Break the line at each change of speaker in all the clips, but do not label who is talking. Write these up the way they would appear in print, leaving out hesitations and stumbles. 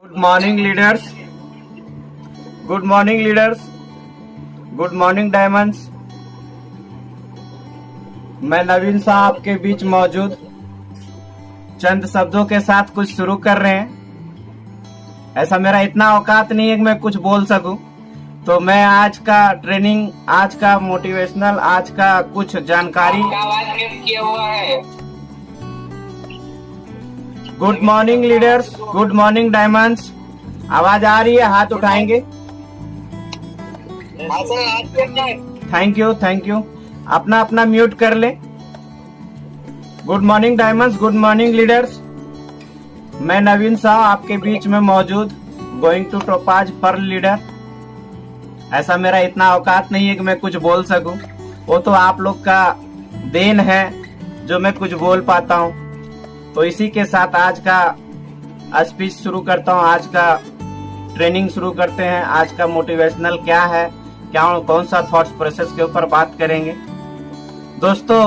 Good morning leaders, good morning leaders, good morning diamonds. मैं नवीन साहब आपके बीच मौजूद चंद शब्दों के साथ कुछ शुरू कर रहे हैं। ऐसा मेरा इतना औकात नहीं है कि मैं कुछ बोल सकूं, तो मैं आज का ट्रेनिंग, आज का मोटिवेशनल, आज का कुछ जानकारी।
किया हुआ है।
Good morning leaders, good morning diamonds. आवाज आ रही है? हाथ उठाएंगे। Thank you, thank you. अपना अपना म्यूट कर ले। Good morning diamonds, good morning leaders. मैं नवीन साहब आपके बीच में मौजूद, going to topaz pearl leader. ऐसा मेरा इतना औकात नहीं है कि मैं कुछ बोल सकूं, वो तो आप लोग का देन है जो मैं कुछ बोल पाता हूं। तो इसी के साथ आज का स्पीच शुरू करता हूं, आज का ट्रेनिंग शुरू करते हैं। आज का मोटिवेशनल क्या है, क्या कौन सा थॉट्स प्रोसेस के ऊपर बात करेंगे। दोस्तों,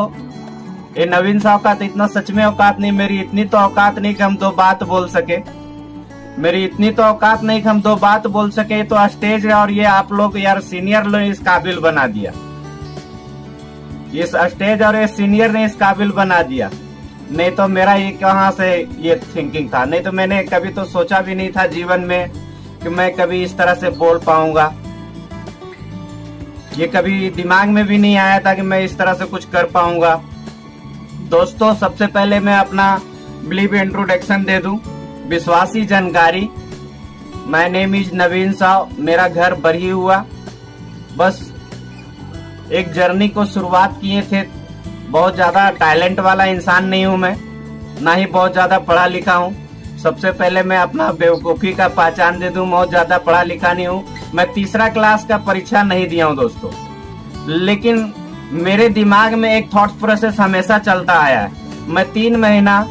ये नवीन साहब का तो इतना सच में औकात नहीं, मेरी इतनी तो औकात नहीं कि हम दो बात बोल सके। मेरी इतनी तो औकात नहीं कि हम दो बात बोल सके। तो स्टेज और ये आप लोग यार सीनियर लोग इस काबिल बना दिया, इस स्टेज और ये सीनियर ने इस काबिल बना दिया। नहीं तो मेरा ये कहाँ से ये थिंकिंग था, नहीं तो मैंने कभी तो सोचा भी नहीं था जीवन में कि मैं कभी इस तरह से बोल पाऊंगा। ये कभी दिमाग में भी नहीं आया था कि मैं इस तरह से कुछ कर पाऊंगा। दोस्तों, सबसे पहले मैं अपना ब्रीफ इंट्रोडक्शन दे दूं। विश्वासी जानकारी, माय नेम इज नवीन साहब। मेरा घर बरही हुआ, बस एक जर्नी को शुरुआत किए थे। बहुत ज्यादा टैलेंट वाला इंसान नहीं हूं मैं, ना ही बहुत ज्यादा पढ़ा लिखा हूं। सबसे पहले मैं अपना बेवकूफी का पहचान दे दूं, बहुत ज्यादा पढ़ा लिखा नहीं हूं। मैं तीसरा क्लास का परीक्षा नहीं दिया हूं दोस्तों, लेकिन मेरे दिमाग में एक थॉट प्रोसेस हमेशा चलता आया है। मैं 3 महीना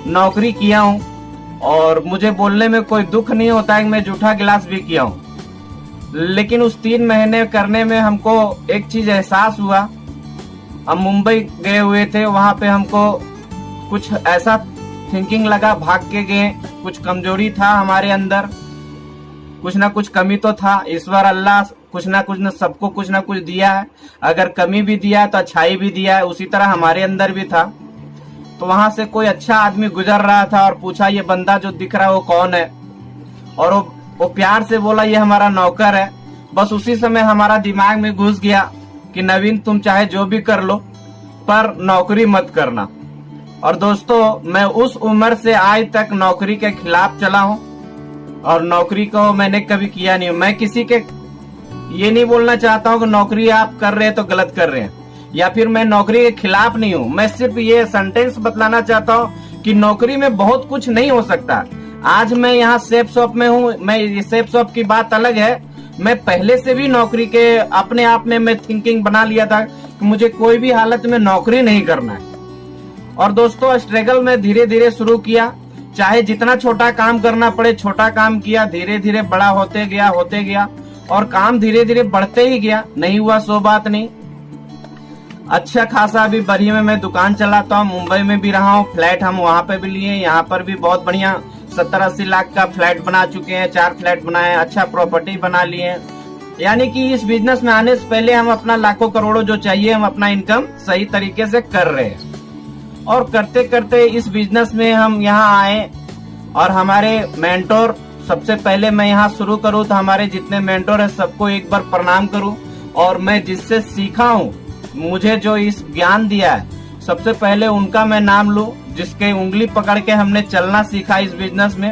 नौकरी किया हूं और मुझे बोलने में कोई दुख नहीं होता है कि मैं जूठा गिलास भी किया हूं। लेकिन उस 3 महीने करने में हमको एक चीज एहसास हुआ। हम मुंबई गए हुए थे, वहां पे हमको कुछ ऐसा थिंकिंग लगा, भाग के गए। कुछ कमजोरी था हमारे अंदर, कुछ ना कुछ कमी तो था। ईश्वर अल्लाह कुछ ना कुछ सबको कुछ ना कुछ दिया है। अगर कमी भी दिया है तो अच्छाई भी दिया है, उसी तरह हमारे अंदर भी था। तो वहां से कोई अच्छा आदमी गुजर रहा था और पूछा ये बंदा जो दिख रहा है वो कौन है, और वो प्यार से बोला ये हमारा नौकर है। बस उसी समय हमारा दिमाग में घुस गया कि नवीन, तुम चाहे जो भी कर लो पर नौकरी मत करना। और दोस्तों, मैं उस उम्र से आज तक नौकरी के खिलाफ चला हूं और नौकरी को मैंने कभी किया नहीं। मैं किसी के ये नहीं बोलना चाहता हूं कि नौकरी आप कर रहे हैं तो गलत कर रहे हैं, या फिर मैं नौकरी के खिलाफ नहीं हूं। मैं सिर्फ ये सेंटेंस बतलाना चाहता हूं कि नौकरी में बहुत कुछ नहीं हो सकता। आज मैं यहाँ सेफ शॉप में हूँ, मैं सेफ शॉप की बात अलग है। मैं पहले से भी नौकरी के अपने आप में मैं थिंकिंग बना लिया था कि मुझे कोई भी हालत में नौकरी नहीं करना है। और दोस्तों, स्ट्रगल में धीरे धीरे शुरू किया, चाहे जितना छोटा काम करना पड़े छोटा काम किया। धीरे धीरे बड़ा होते गया और काम धीरे धीरे बढ़ते ही गया। नहीं हुआ सो बात नहीं। अच्छा खासा अभी बरही में मैं दुकान चलाता हूँ। मुंबई में भी रहा हूँ, फ्लैट हम वहाँ पे भी लिए, यहाँ पर भी बहुत बढ़िया 70-80 लाख का फ्लैट बना चुके हैं। 4 फ्लैट बनाए, अच्छा प्रॉपर्टी बना लिए। यानी कि इस बिजनेस में आने से पहले हम अपना लाखों करोड़ों जो चाहिए हम अपना इनकम सही तरीके से कर रहे हैं। और करते करते इस बिजनेस में हम यहाँ आए और हमारे मेंटोर, सबसे पहले मैं यहाँ शुरू करूँ तो हमारे जितने मेंटोर है सबको एक बार प्रणाम करूँ। और मैं जिससे सीखा हूँ, मुझे जो इस ज्ञान दिया है, सबसे पहले उनका मैं नाम लूं, जिसके उंगली पकड़ के हमने चलना सीखा इस बिजनेस में।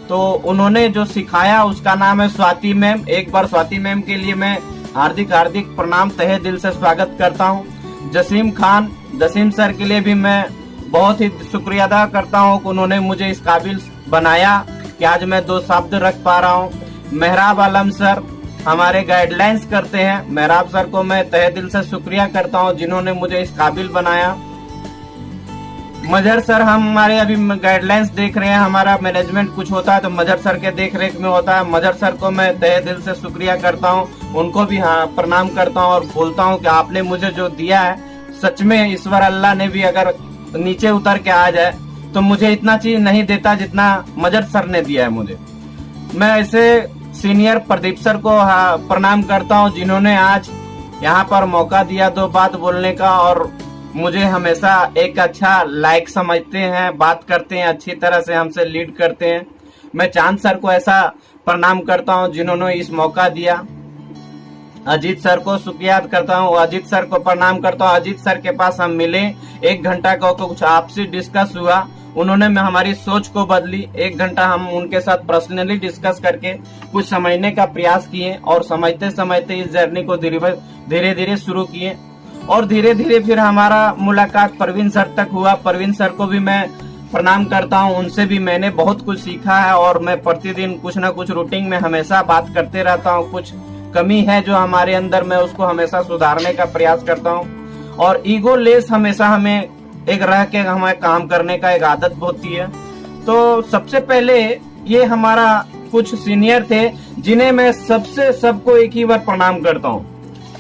तो उन्होंने जो सिखाया उसका नाम है स्वाति मैम। एक बार स्वाति मैम के लिए मैं हार्दिक हार्दिक प्रणाम, तहे दिल से स्वागत करता हूं। जसीम खान, जसीम सर के लिए भी मैं बहुत ही शुक्रिया अदा करता हूं कि उन्होंने मुझे इस काबिल बनाया कि आज मैं 2 शब्द रख पा रहा हूं। मेहराब आलम सर हमारे गाइडलाइंस करते हैं। मेहराब सर को मैं तहे दिल से शुक्रिया करता हूं जिन्होंने मुझे इस काबिल बनाया। मजहर सर हमारे अभी गाइडलाइंस देख रहे हैं, हमारा मैनेजमेंट कुछ होता है तो मजहर सर के देख रेख में होता है। मजहर सर को मैं तहे दिल से शुक्रिया करता हूं, उनको भी प्रणाम करता हूं और बोलता हूं कि आपने मुझे जो दिया है, सच में ईश्वर अल्लाह ने भी अगर नीचे उतर के आ जाए तो मुझे इतना चीज नहीं देता जितना मजर सर ने दिया है मुझे। मैं ऐसे सीनियर प्रदीप सर को प्रणाम करता हूं जिन्होंने आज यहाँ पर मौका दिया दो बात बोलने का, और मुझे हमेशा एक अच्छा लायक समझते हैं, बात करते हैं, अच्छी तरह से हमसे लीड करते हैं। मैं चांद सर को ऐसा प्रणाम करता हूं जिन्होंने इस मौका दिया। अजीत सर को शुक्रिया करता हूँ, अजीत सर को प्रणाम करता हूँ। अजीत सर के पास हम मिले, 1 घंटा का कुछ आपसी डिस्कस हुआ, उन्होंने हमारी सोच को बदली। 1 घंटा हम उनके साथ पर्सनली डिस्कस करके कुछ समझने का प्रयास किए, और समझते समझते इस जर्नी को धीरे धीरे शुरू किए, और धीरे धीरे फिर हमारा मुलाकात परवीन सर तक हुआ। परवीन सर को भी मैं प्रणाम करता हूं, उनसे भी मैंने बहुत कुछ सीखा है, और मैं प्रतिदिन कुछ ना कुछ रूटीन में हमेशा बात करते रहता हूं। कुछ कमी है जो हमारे अंदर, मैं उसको हमेशा सुधारने का प्रयास करता हूं, और ईगो लेस हमेशा हमें एक रह के हमें काम करने का एक आदत होती है। तो सबसे पहले ये हमारा कुछ सीनियर थे जिन्हें मैं सबको एक ही बार प्रणाम करता हूँ।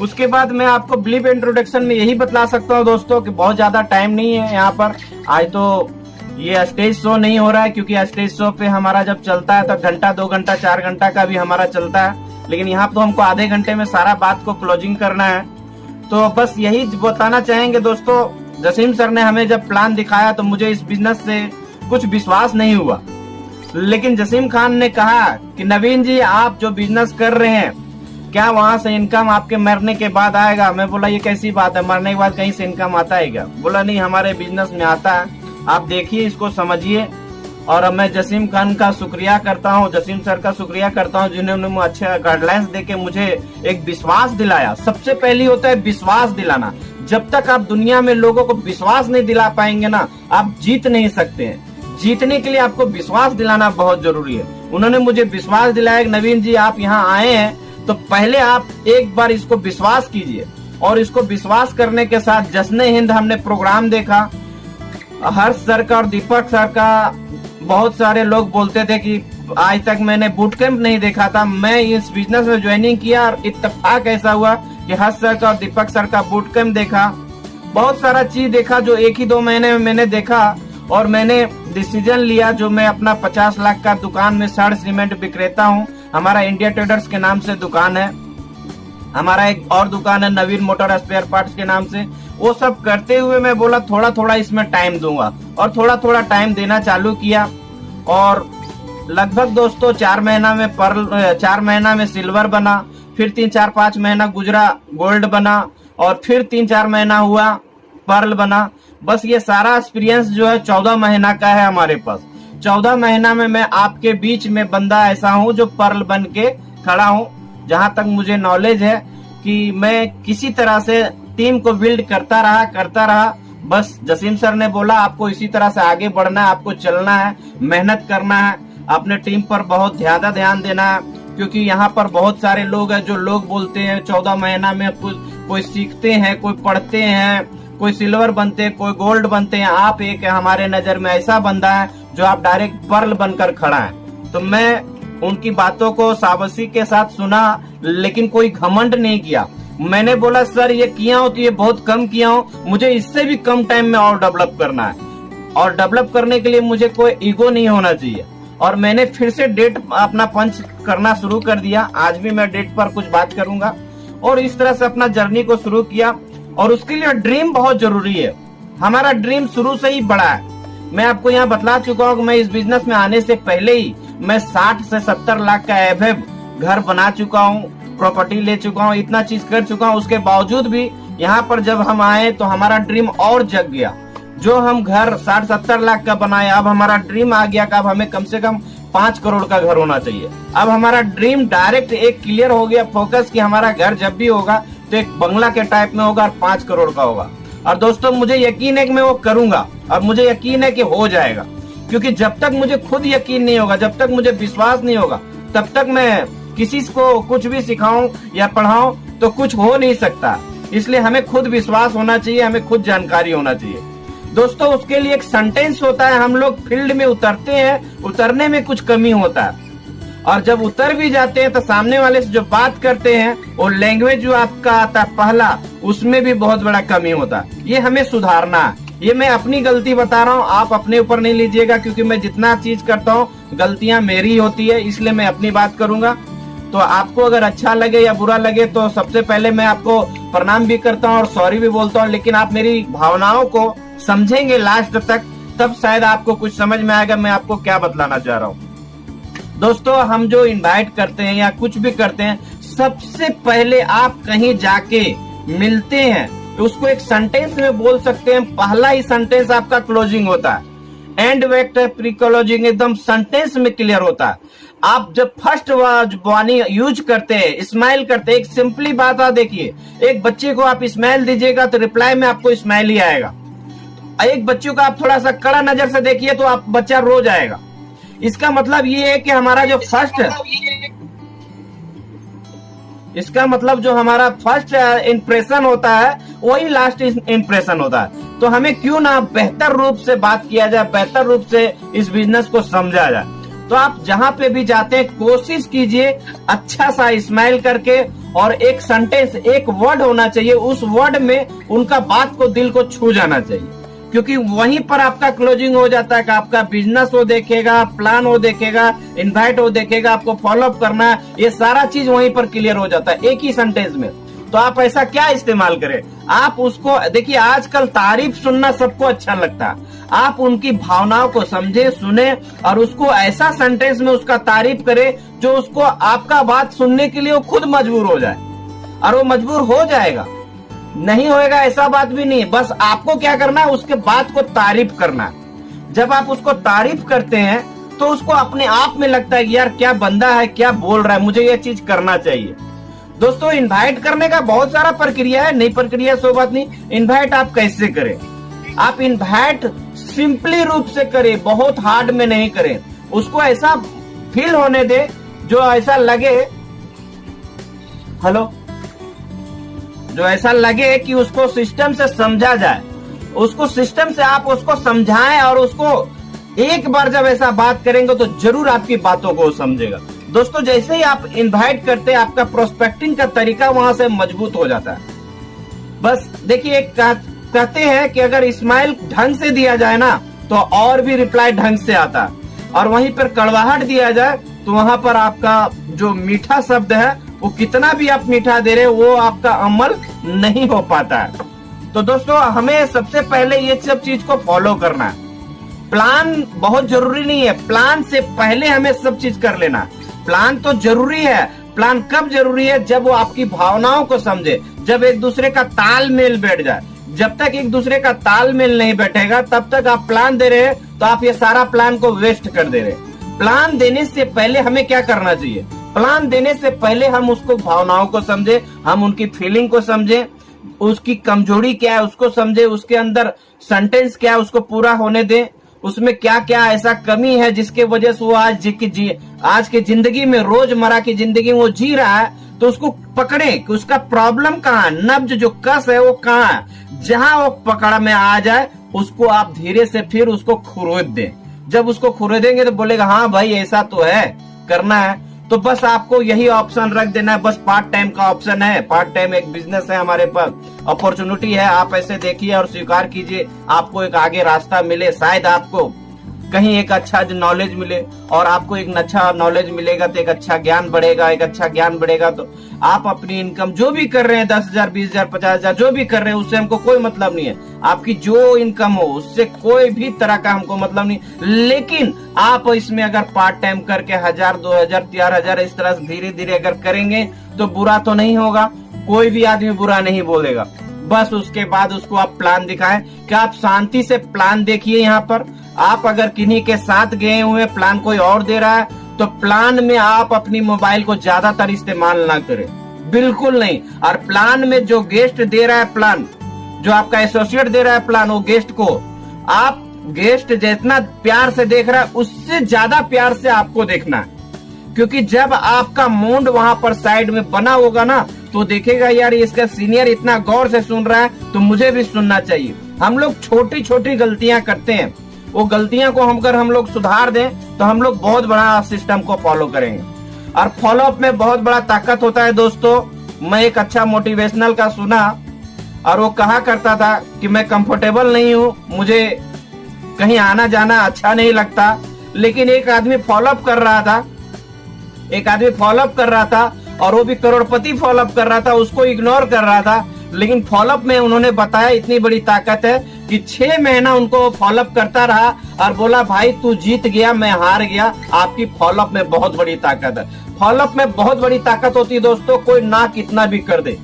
उसके बाद मैं आपको ब्रीफ इंट्रोडक्शन में यही बतला सकता हूँ दोस्तों कि बहुत ज्यादा टाइम नहीं है यहाँ पर। आज तो ये स्टेज शो नहीं हो रहा है, क्योंकि स्टेज शो पे हमारा जब चलता है तो घंटा 2 घंटा 4 घंटा का भी हमारा चलता है, लेकिन यहाँ तो हमको आधे घंटे में सारा बात को क्लोजिंग करना है। तो बस यही बताना चाहेंगे दोस्तों, जसीम सर ने हमें जब प्लान दिखाया तो मुझे इस बिजनेस से कुछ विश्वास नहीं हुआ, लेकिन जसीम खान ने कहा कि नवीन जी आप जो बिजनेस कर रहे हैं, क्या वहां से इनकम आपके मरने के बाद आएगा? मैं बोला ये कैसी बात है, मरने के बाद कहीं से इनकम आता है क्या? बोला नहीं, हमारे बिजनेस में आता है, आप देखिए इसको समझिए। और अब मैं जसीम खान का शुक्रिया करता हूं, जसीम सर का शुक्रिया करता हूं जिन्होंने मुझे अच्छे गाइडलाइंस देके मुझे एक विश्वास दिलाया। सबसे पहली होता है विश्वास दिलाना। जब तक आप दुनिया में लोगों को विश्वास नहीं दिला पाएंगे ना, आप जीत नहीं सकते हैं। जीतने के लिए आपको विश्वास दिलाना बहुत जरूरी है। उन्होंने मुझे विश्वास दिलाया कि नवीन जी आप यहाँ आए हैं तो पहले आप एक बार इसको विश्वास कीजिए, और इसको विश्वास करने के साथ जश्न हिंद हमने प्रोग्राम देखा, हर्ष सर का और दीपक सर का। बहुत सारे लोग बोलते थे कि आज तक मैंने बूट कैंप नहीं देखा था। मैं इस बिजनेस में ज्वाइनिंग किया और इत्तेफाक ऐसा हुआ कि हर्ष सर का और दीपक सर का बूट कैंप देखा। बहुत सारा चीज देखा जो 1 ही 2 महीने में मैंने देखा, और मैंने डिसीजन लिया जो मैं अपना 50 लाख का दुकान में सड़ सीमेंट विक्रेता हूँ। हमारा इंडिया ट्रेडर्स के नाम से दुकान है, हमारा एक और दुकान है नवीन मोटर स्पेयर पार्ट्स के नाम से। वो सब करते हुए मैं बोला थोड़ा थोड़ा इसमें टाइम दूंगा, और थोड़ा थोड़ा टाइम देना चालू किया, और लगभग दोस्तों 4 महीना में 4 महीना में सिल्वर बना, फिर 3-4-5 महीना गुजरा गोल्ड बना, और फिर 3-4 महीना हुआ पर्ल बना। बस ये सारा एक्सपीरियंस जो है 14 महीना का है हमारे पास। 14 महीना में मैं आपके बीच में बंदा ऐसा हूँ जो पर्ल बन के खड़ा हूँ। जहाँ तक मुझे नॉलेज है कि मैं किसी तरह से टीम को बिल्ड करता रहा। बस जसीम सर ने बोला आपको इसी तरह से आगे बढ़ना है, आपको चलना है, मेहनत करना है, अपने टीम पर बहुत ज्यादा ध्यान देना है, क्योंकि यहाँ पर बहुत सारे लोग हैं जो लोग बोलते हैं 14 महीना में कोई सीखते हैं, कोई पढ़ते हैं, कोई सिल्वर बनते हैं, कोई गोल्ड बनते हैं। आप एक हमारे नजर में ऐसा बंदा है जो आप डायरेक्ट पर्ल बनकर खड़ा है। तो मैं उनकी बातों को सावसी के साथ सुना, लेकिन कोई घमंड नहीं किया। मैंने बोला सर ये किया हूँ तो ये बहुत कम किया हूँ, मुझे इससे भी कम टाइम में और डेवलप करना है, और डेवलप करने के लिए मुझे कोई ईगो नहीं होना चाहिए। और मैंने फिर से डेट अपना पंच करना शुरू कर दिया। आज भी मैं डेट पर कुछ बात करूंगा, और इस तरह से अपना जर्नी को शुरू किया। और उसके लिए ड्रीम बहुत जरूरी है। हमारा ड्रीम शुरू से ही बड़ा है। मैं आपको यहाँ बतला चुका हूँ कि मैं इस बिजनेस में आने से पहले ही मैं 60 से 70 लाख का एवरेज घर बना चुका हूँ, प्रॉपर्टी ले चुका हूँ, इतना चीज कर चुका हूँ। उसके बावजूद भी यहाँ पर जब हम आए तो हमारा ड्रीम और जग गया। जो हम घर 60-70 लाख का बनाए, अब हमारा ड्रीम आ गया कि अब हमें कम से कम 5 करोड़ का घर होना चाहिए। अब हमारा ड्रीम डायरेक्ट एक क्लियर हो गया फोकस कि हमारा घर जब भी होगा तो एक बंगला के टाइप में होगा और 5 करोड़ का होगा। और दोस्तों मुझे यकीन है कि मैं वो करूंगा, और मुझे यकीन है कि हो जाएगा, क्योंकि जब तक मुझे खुद यकीन नहीं होगा, जब तक मुझे विश्वास नहीं होगा, तब तक मैं किसी को कुछ भी सिखाऊं या पढ़ाऊं तो कुछ हो नहीं सकता। इसलिए हमें खुद विश्वास होना चाहिए, हमें खुद जानकारी होना चाहिए। दोस्तों उसके लिए एक सेंटेंस होता है, हम लोग फील्ड में उतरते हैं, उतरने में कुछ कमी होता है, और जब उतर भी जाते हैं तो सामने वाले से जो बात करते हैं वो लैंग्वेज जो आपका आता है पहला, उसमें भी बहुत बड़ा कमी होता है। ये हमें सुधारना है। ये मैं अपनी गलती बता रहा हूँ, आप अपने ऊपर नहीं लीजिएगा, क्योंकि मैं जितना चीज करता हूँ गलतियां मेरी होती है, इसलिए मैं अपनी बात करूंगा। तो आपको अगर अच्छा लगे या बुरा लगे तो सबसे पहले मैं आपको प्रणाम भी करता हूँ और सॉरी भी बोलता हूँ, लेकिन आप मेरी भावनाओं को समझेंगे लास्ट तक, तब शायद आपको कुछ समझ में आएगा मैं आपको क्या बतलाना चाह रहा हूँ। दोस्तों, हम जो इनवाइट करते हैं या कुछ भी करते हैं, सबसे पहले आप कहीं जाके मिलते हैं तो उसको एक सेंटेंस में बोल सकते हैं। पहला ही सेंटेंस आपका क्लोजिंग होता है, एंड वेक्टर प्री क्लोजिंग एकदम सेंटेंस में क्लियर होता है। आप जब फर्स्ट वाणी यूज करते हैं, स्माइल करते हैं, एक सिंपली बात आप देखिए, एक बच्चे को आप स्माइल दीजिएगा तो रिप्लाई में आपको स्माइल ही आएगा। एक बच्चे को आप थोड़ा सा कड़ा नजर से देखिए तो आप बच्चा रो जाएगा। इसका मतलब ये है कि हमारा जो इसका मतलब जो हमारा फर्स्ट इंप्रेशन होता है वही लास्ट इंप्रेशन होता है। तो हमें क्यों ना बेहतर रूप से बात किया जाए, बेहतर रूप से इस बिजनेस को समझा जाए। तो आप जहां पे भी जाते हैं कोशिश कीजिए अच्छा सा स्माइल करके, और एक सेंटेंस, एक वर्ड होना चाहिए, उस वर्ड में उनका बात को, दिल को छू जाना चाहिए, क्योंकि वहीं पर आपका क्लोजिंग हो जाता है कि आपका बिजनेस वो देखेगा, प्लान वो देखेगा, इनवाइट वो देखेगा, आपको फॉलोअप करना है, ये सारा चीज वहीं पर क्लियर हो जाता है एक ही सेंटेंस में। तो आप ऐसा क्या इस्तेमाल करें, आप उसको देखिए, आजकल तारीफ सुनना सबको अच्छा लगता है, आप उनकी भावनाओं को समझे, सुने और उसको ऐसा सेंटेंस में उसका तारीफ करे जो उसको आपका बात सुनने के लिए वो खुद मजबूर हो जाए। और वो मजबूर हो जाएगा, नहीं होएगा ऐसा बात भी नहीं है, बस आपको क्या करना है, उसके बात को तारीफ करना है। जब आप उसको तारीफ करते हैं तो उसको अपने आप में लगता है कि यार क्या बंदा है, क्या बोल रहा है, मुझे ये चीज करना चाहिए। दोस्तों, इनवाइट करने का बहुत सारा प्रक्रिया है, नई प्रक्रिया सो बात नहीं। इनवाइट आप कैसे करें, आप इनवाइट सिंपली रूप से करें, बहुत हार्ड में नहीं करें। उसको ऐसा फील होने दे जो ऐसा लगे, हेलो, जो ऐसा लगे कि उसको सिस्टम से समझा जाए, उसको सिस्टम से आप उसको समझाएं, और उसको एक बार जब ऐसा बात करेंगे तो जरूर आपकी बातों को समझेगा। दोस्तों, जैसे ही आप इनवाइट करते हैं आपका प्रोस्पेक्टिंग का तरीका वहां से मजबूत हो जाता है। बस देखिए, कहते हैं कि अगर स्माइल ढंग से दिया जाए ना तो और भी रिप्लाई ढंग से आता है, और वहीं पर कड़वाहट दिया जाए तो वहां पर आपका जो मीठा शब्द है वो कितना भी आप मीठा दे रहे वो आपका अमल नहीं हो पाता है। तो दोस्तों, हमें सबसे पहले ये सब चीज को फॉलो करना है। प्लान बहुत जरूरी नहीं है, प्लान से पहले हमें सब चीज कर लेना। प्लान तो जरूरी है, प्लान कब जरूरी है, जब वो आपकी भावनाओं को समझे, जब एक दूसरे का तालमेल बैठ जाए। जब तक एक दूसरे का तालमेल नहीं बैठेगा तब तक आप प्लान दे रहे हैं तो आप ये सारा प्लान को वेस्ट कर दे रहे हैं। प्लान देने से पहले हमें क्या करना चाहिए, प्लान देने से पहले हम उसको भावनाओं को समझे, हम उनकी फीलिंग को समझे, उसकी कमजोरी क्या है उसको समझे, उसके अंदर सेंटेंस क्या है उसको पूरा होने दें, उसमें क्या क्या ऐसा कमी है जिसके वजह से वो आज की जिंदगी में, रोजमर्रा की जिंदगी में वो जी रहा है, तो उसको पकड़े कि उसका प्रॉब्लम कहाँ है, नब्ज जो कस है वो कहाँ है। जहां वो पकड़ में आ जाए उसको आप धीरे से फिर उसको खुरोद दें। जब उसको खुरोदेंगे तो बोलेगा हाँ भाई ऐसा तो है, करना है। तो बस आपको यही ऑप्शन रख देना है, बस पार्ट टाइम का ऑप्शन है, पार्ट टाइम एक बिजनेस है हमारे पास, अपॉर्चुनिटी है, आप ऐसे देखिए और स्वीकार कीजिए, आपको एक आगे रास्ता मिले, शायद आपको कहीं एक अच्छा नॉलेज मिले, और आपको एक अच्छा नॉलेज मिलेगा तो एक अच्छा ज्ञान बढ़ेगा, एक अच्छा ज्ञान बढ़ेगा तो आप अपनी इनकम जो भी कर रहे हैं 10,000, 20,000, 50,000 जो भी कर रहे हैं उससे हमको कोई मतलब नहीं है। आपकी जो इनकम हो उससे कोई भी तरह का हमको मतलब नहीं, लेकिन आप इसमें अगर पार्ट टाइम करके 1,000, 2,000, 4,000 इस तरह से धीरे धीरे अगर करेंगे तो बुरा तो नहीं होगा, कोई भी आदमी बुरा नहीं बोलेगा। बस उसके बाद उसको आप प्लान दिखाएं कि आप शांति से प्लान देखिए। यहाँ पर आप अगर किन्हीं के साथ गए हुए, प्लान कोई और दे रहा है तो प्लान में आप अपनी मोबाइल को ज्यादातर इस्तेमाल ना करें, बिल्कुल नहीं। और प्लान में जो गेस्ट दे रहा है प्लान, जो आपका एसोसिएट दे रहा है प्लान, वो गेस्ट को आप, गेस्ट जितना प्यार से देख रहा है उससे ज्यादा प्यार से आपको देखना है, क्योंकि जब आपका मूड वहां पर साइड में बना होगा ना तो देखेगा यार इसका सीनियर इतना गौर से सुन रहा है तो मुझे भी सुनना चाहिए। हम लोग छोटी छोटी गलतियां करते हैं, वो गलतियां को अगर हम लोग सुधार दें तो हम लोग बहुत बड़ा सिस्टम को फॉलो करेंगे। और फॉलोअप में बहुत बड़ा ताकत होता है दोस्तों। मैं एक अच्छा मोटिवेशनल का सुना, और वो कहा करता था कि मैं कंफर्टेबल नहीं हूँ, मुझे कहीं आना जाना अच्छा नहीं लगता। लेकिन एक आदमी फॉलोअप कर रहा था, एक आदमी फॉलोअप कर रहा था, और वो भी करोड़पति फॉलोअप कर रहा था, उसको इग्नोर कर रहा था। लेकिन फॉलोअप में उन्होंने बताया इतनी बड़ी ताकत है कि 6 महीना उनको फॉलोअप करता रहा और बोला भाई तू जीत गया, मैं हार गया। आपकी फॉलोअप में बहुत बड़ी ताकत है। फॉलोअप में बहुत बड़ी ताकत होती है दोस्तों। कोई ना कितना भी कर दे,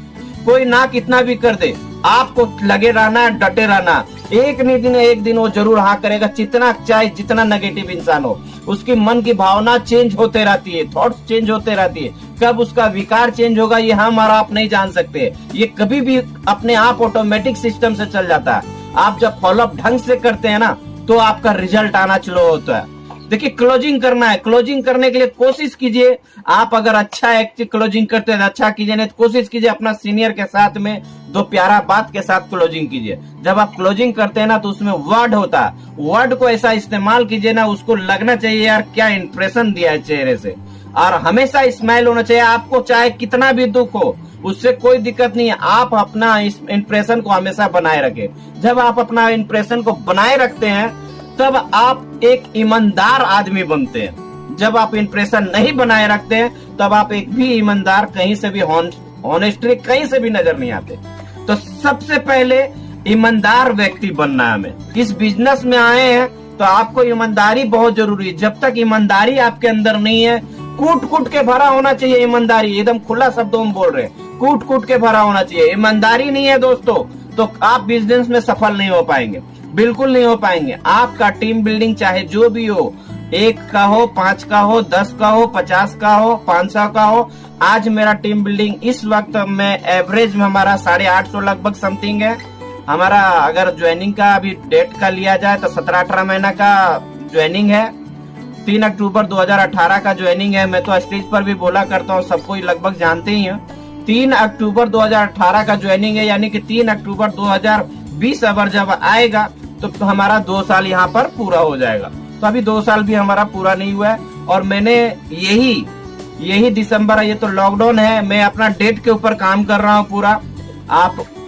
कोई ना कितना भी कर दे, आपको लगे रहना, डटे रहना। एक दिन वो जरूर हाँ करेगा। जितना चाहे जितना नेगेटिव इंसान हो, उसकी मन की भावना चेंज होते रहती है, थॉट्स चेंज होते रहती है। कब उसका विकार चेंज होगा ये हम और आप नहीं जान सकते। ये कभी भी अपने आप ऑटोमेटिक सिस्टम से चल जाता है। आप जब फॉलोअप ढंग से करते हैं ना तो आपका रिजल्ट आना चालू होता है। देखिए क्लोजिंग करना है, क्लोजिंग करने के लिए कोशिश कीजिए। आप अगर अच्छा क्लोजिंग करते हैं अच्छा कीजिए, नहीं तो कोशिश कीजिए अपना सीनियर के साथ में 2 प्यारा बात के साथ क्लोजिंग कीजिए। जब आप क्लोजिंग करते हैं ना तो उसमें वर्ड होता है, वर्ड को ऐसा इस्तेमाल कीजिए ना, उसको लगना चाहिए यार क्या इंप्रेशन दिया है चेहरे से। और हमेशा स्माइल होना चाहिए। आपको चाहे कितना भी दुख हो उससे कोई दिक्कत नहीं है, आप अपना इंप्रेशन को हमेशा बनाए रखें। जब आप अपना इंप्रेशन को बनाए रखते हैं तब आप एक ईमानदार आदमी बनते हैं। जब आप इंप्रेशन नहीं बनाए रखते हैं तब आप एक भी ईमानदार कहीं से भी ऑनेस्टली कहीं से भी नजर नहीं आते। तो सबसे पहले ईमानदार व्यक्ति बनना है हमें। इस बिजनेस में आए हैं तो आपको ईमानदारी बहुत जरूरी है। जब तक ईमानदारी आपके अंदर नहीं है, कूट कूट के भरा होना चाहिए ईमानदारी। एकदम खुला शब्दों में बोल रहे हैं, कूट कूट के भरा होना चाहिए। ईमानदारी नहीं है दोस्तों तो आप बिजनेस में सफल नहीं हो पाएंगे, बिल्कुल नहीं हो पाएंगे। आपका टीम बिल्डिंग चाहे जो भी हो, 1 का हो, 5 का हो, 10 का हो, 50 का हो, 500 का हो। आज मेरा टीम बिल्डिंग इस वक्त में एवरेज में हमारा 850 लगभग समथिंग है। हमारा अगर ज्वाइनिंग का अभी डेट का लिया जाए तो 17-18 महीना का ज्वाइनिंग है। 3 अक्टूबर 2018 का ज्वाइनिंग है। मैं तो स्टेज पर भी बोला करता हूँ, सबको लगभग जानते ही हैं। 3 अक्टूबर 2018 का ज्वाइनिंग है, यानी कि 3 अक्टूबर 2020 अगर जब आएगा तो हमारा 2 साल यहाँ पर पूरा हो जाएगा। तो अभी 2 साल भी हमारा पूरा नहीं हुआ है। और मैंने यही दिसंबर है, ये तो लॉकडाउन है, मैं अपना डेट के ऊपर काम कर रहा हूँ पूरा।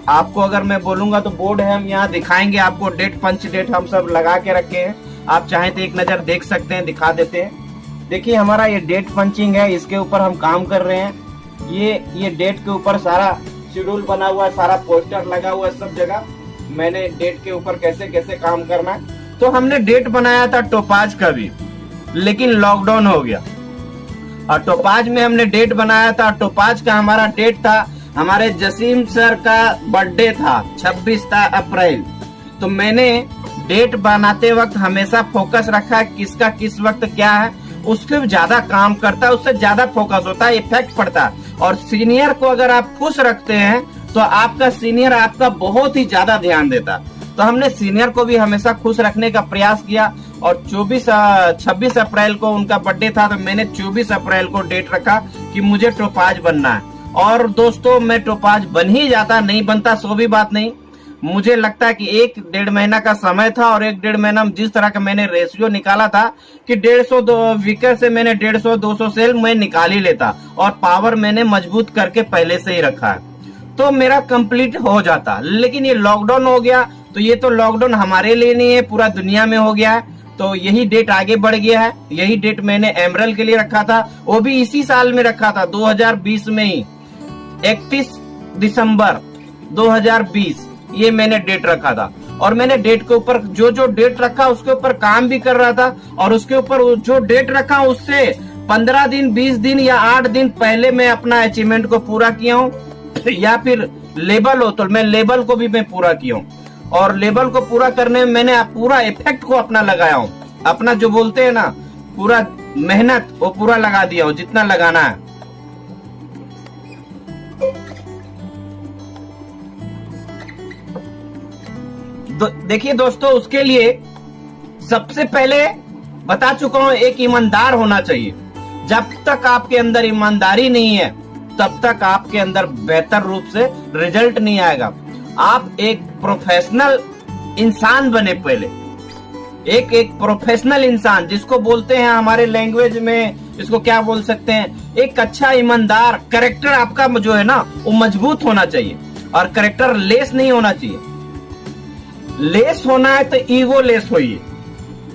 आपको अगर मैं बोलूंगा तो बोर्ड है, हम यहाँ दिखाएंगे आपको। डेट पंच डेट हम सब लगा के रखे हैं, आप चाहें तो एक नजर देख सकते हैं, दिखा देते हैं। देखिए हमारा ये डेट पंचिंग है, इसके ऊपर हम काम कर रहे हैं। ये डेट के ऊपर सारा शेड्यूल बना हुआ है, सारा पोस्टर लगा हुआ है सब जगह। मैंने डेट के ऊपर कैसे कैसे काम करना है। तो हमने डेट बनाया था टोपाज का भी, लेकिन लॉकडाउन हो गया। और टोपाज में हमने डेट बनाया था, टोपाज का हमारा डेट था, हमारे जसीम सर का बर्थडे था 26 अप्रैल। तो मैंने डेट बनाते वक्त हमेशा फोकस रखा किसका किस वक्त क्या है, उसके ज्यादा काम करता है, उससे ज्यादा फोकस होता है, इफेक्ट पड़ता है। और सीनियर को अगर आप खुश रखते हैं तो आपका सीनियर आपका बहुत ही ज्यादा ध्यान देता। तो हमने सीनियर को भी हमेशा खुश रखने का प्रयास किया। और 26 अप्रैल को उनका बर्थडे था, तो मैंने 24 अप्रैल को डेट रखा कि मुझे टोपाज बनना है। और दोस्तों मैं टोपाज बन ही जाता, नहीं बनता सो भी बात नहीं। मुझे लगता है कि 1-1.5 महीना का समय था, और 1-1.5 महीना में जिस तरह का मैंने रेशियो निकाला था कि 150 विकेट से मैंने 150-200 सेल मैं निकाल ही लेता, और पावर मैंने मजबूत करके पहले से ही रखा है, तो मेरा कंप्लीट हो जाता। लेकिन ये लॉकडाउन हो गया, तो ये तो लॉकडाउन हमारे लिए नहीं है, पूरा दुनिया में हो गया है। तो यही डेट आगे बढ़ गया है। यही डेट मैंने एमरल के लिए रखा था, वो भी इसी साल में रखा था 2020 में ही, 31 दिसंबर 2020 ये मैंने डेट रखा था। और मैंने डेट के ऊपर जो डेट रखा उसके ऊपर काम भी कर रहा था, और उसके ऊपर जो डेट रखा उससे 15 दिन 20 दिन या 8 दिन पहले मैं अपना अचीवमेंट को पूरा किया हूँ। या फिर लेबल हो तो मैं लेबल को भी मैं पूरा किया हूँ, और लेबल को पूरा करने में मैंने पूरा इफेक्ट को अपना लगाया हूँ। अपना जो बोलते हैं ना पूरा मेहनत वो पूरा लगा दिया हूँ जितना लगाना है। देखिए दोस्तों, उसके लिए सबसे पहले बता चुका हूं, एक ईमानदार होना चाहिए। जब तक आपके अंदर ईमानदारी नहीं है तब तक आपके अंदर बेहतर रूप से रिजल्ट नहीं आएगा। आप एक प्रोफेशनल इंसान बने पहले, एक प्रोफेशनल इंसान, जिसको बोलते हैं हमारे लैंग्वेज में, इसको क्या बोल सकते हैं, एक अच्छा ईमानदार कैरेक्टर आपका जो है ना वो मजबूत होना चाहिए। और करेक्टर लेस नहीं होना चाहिए। लेस होना है तो ईगो लेस होइए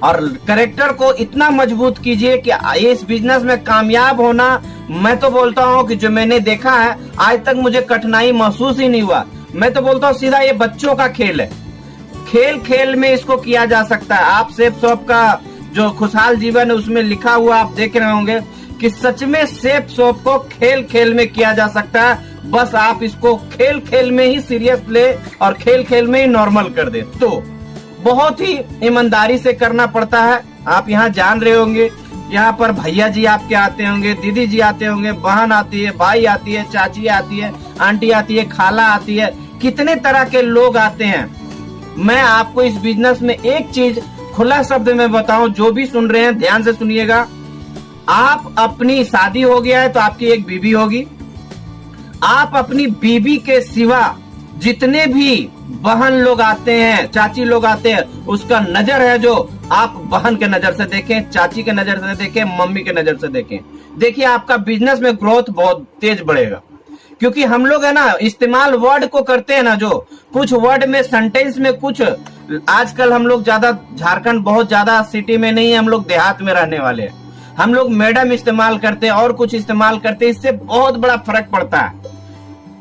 और करेक्टर को इतना मजबूत कीजिए कि इस बिजनेस में कामयाब होना, मैं तो बोलता हूं कि जो मैंने देखा है आज तक मुझे कठिनाई महसूस ही नहीं हुआ। मैं तो बोलता हूं सीधा ये बच्चों का खेल है, खेल खेल में इसको किया जा सकता है। आप सेफ शॉप का जो खुशहाल जीवन है उसमें लिखा हुआ आप देख रहे होंगे कि सच में सेफ शॉप को खेल खेल में किया जा सकता है। बस आप इसको खेल खेल में ही सीरियस ले और खेल खेल में ही नॉर्मल कर दे। तो बहुत ही ईमानदारी से करना पड़ता है। आप यहाँ जान रहे होंगे, यहाँ पर भैया जी आपके आते होंगे, दीदी जी आते होंगे, बहन आती है, भाई आती है, चाची आती है, आंटी आती है, खाला आती है, कितने तरह के लोग आते हैं। मैं आपको इस बिजनेस में एक चीज खुला शब्द में बताऊं, जो भी सुन रहे हैं ध्यान से सुनिएगा। आप अपनी शादी हो गया है तो आपकी एक बीवी होगी। आप अपनी बीवी के सिवा जितने भी बहन लोग आते हैं, चाची लोग आते हैं, उसका नजर है जो आप बहन के नजर से देखें, चाची के नजर से देखें, मम्मी के नजर से देखें। देखिए आपका बिजनेस में ग्रोथ बहुत तेज बढ़ेगा। क्योंकि हम लोग है ना इस्तेमाल वर्ड को करते हैं ना, जो कुछ वर्ड में सेंटेंस में कुछ, आजकल हम लोग ज्यादा झारखंड बहुत ज्यादा सिटी में नहीं है, हम लोग देहात में रहने वाले हैं। हम लोग मैडम इस्तेमाल करते हैं और कुछ इस्तेमाल करते हैं, इससे बहुत बड़ा फर्क पड़ता है।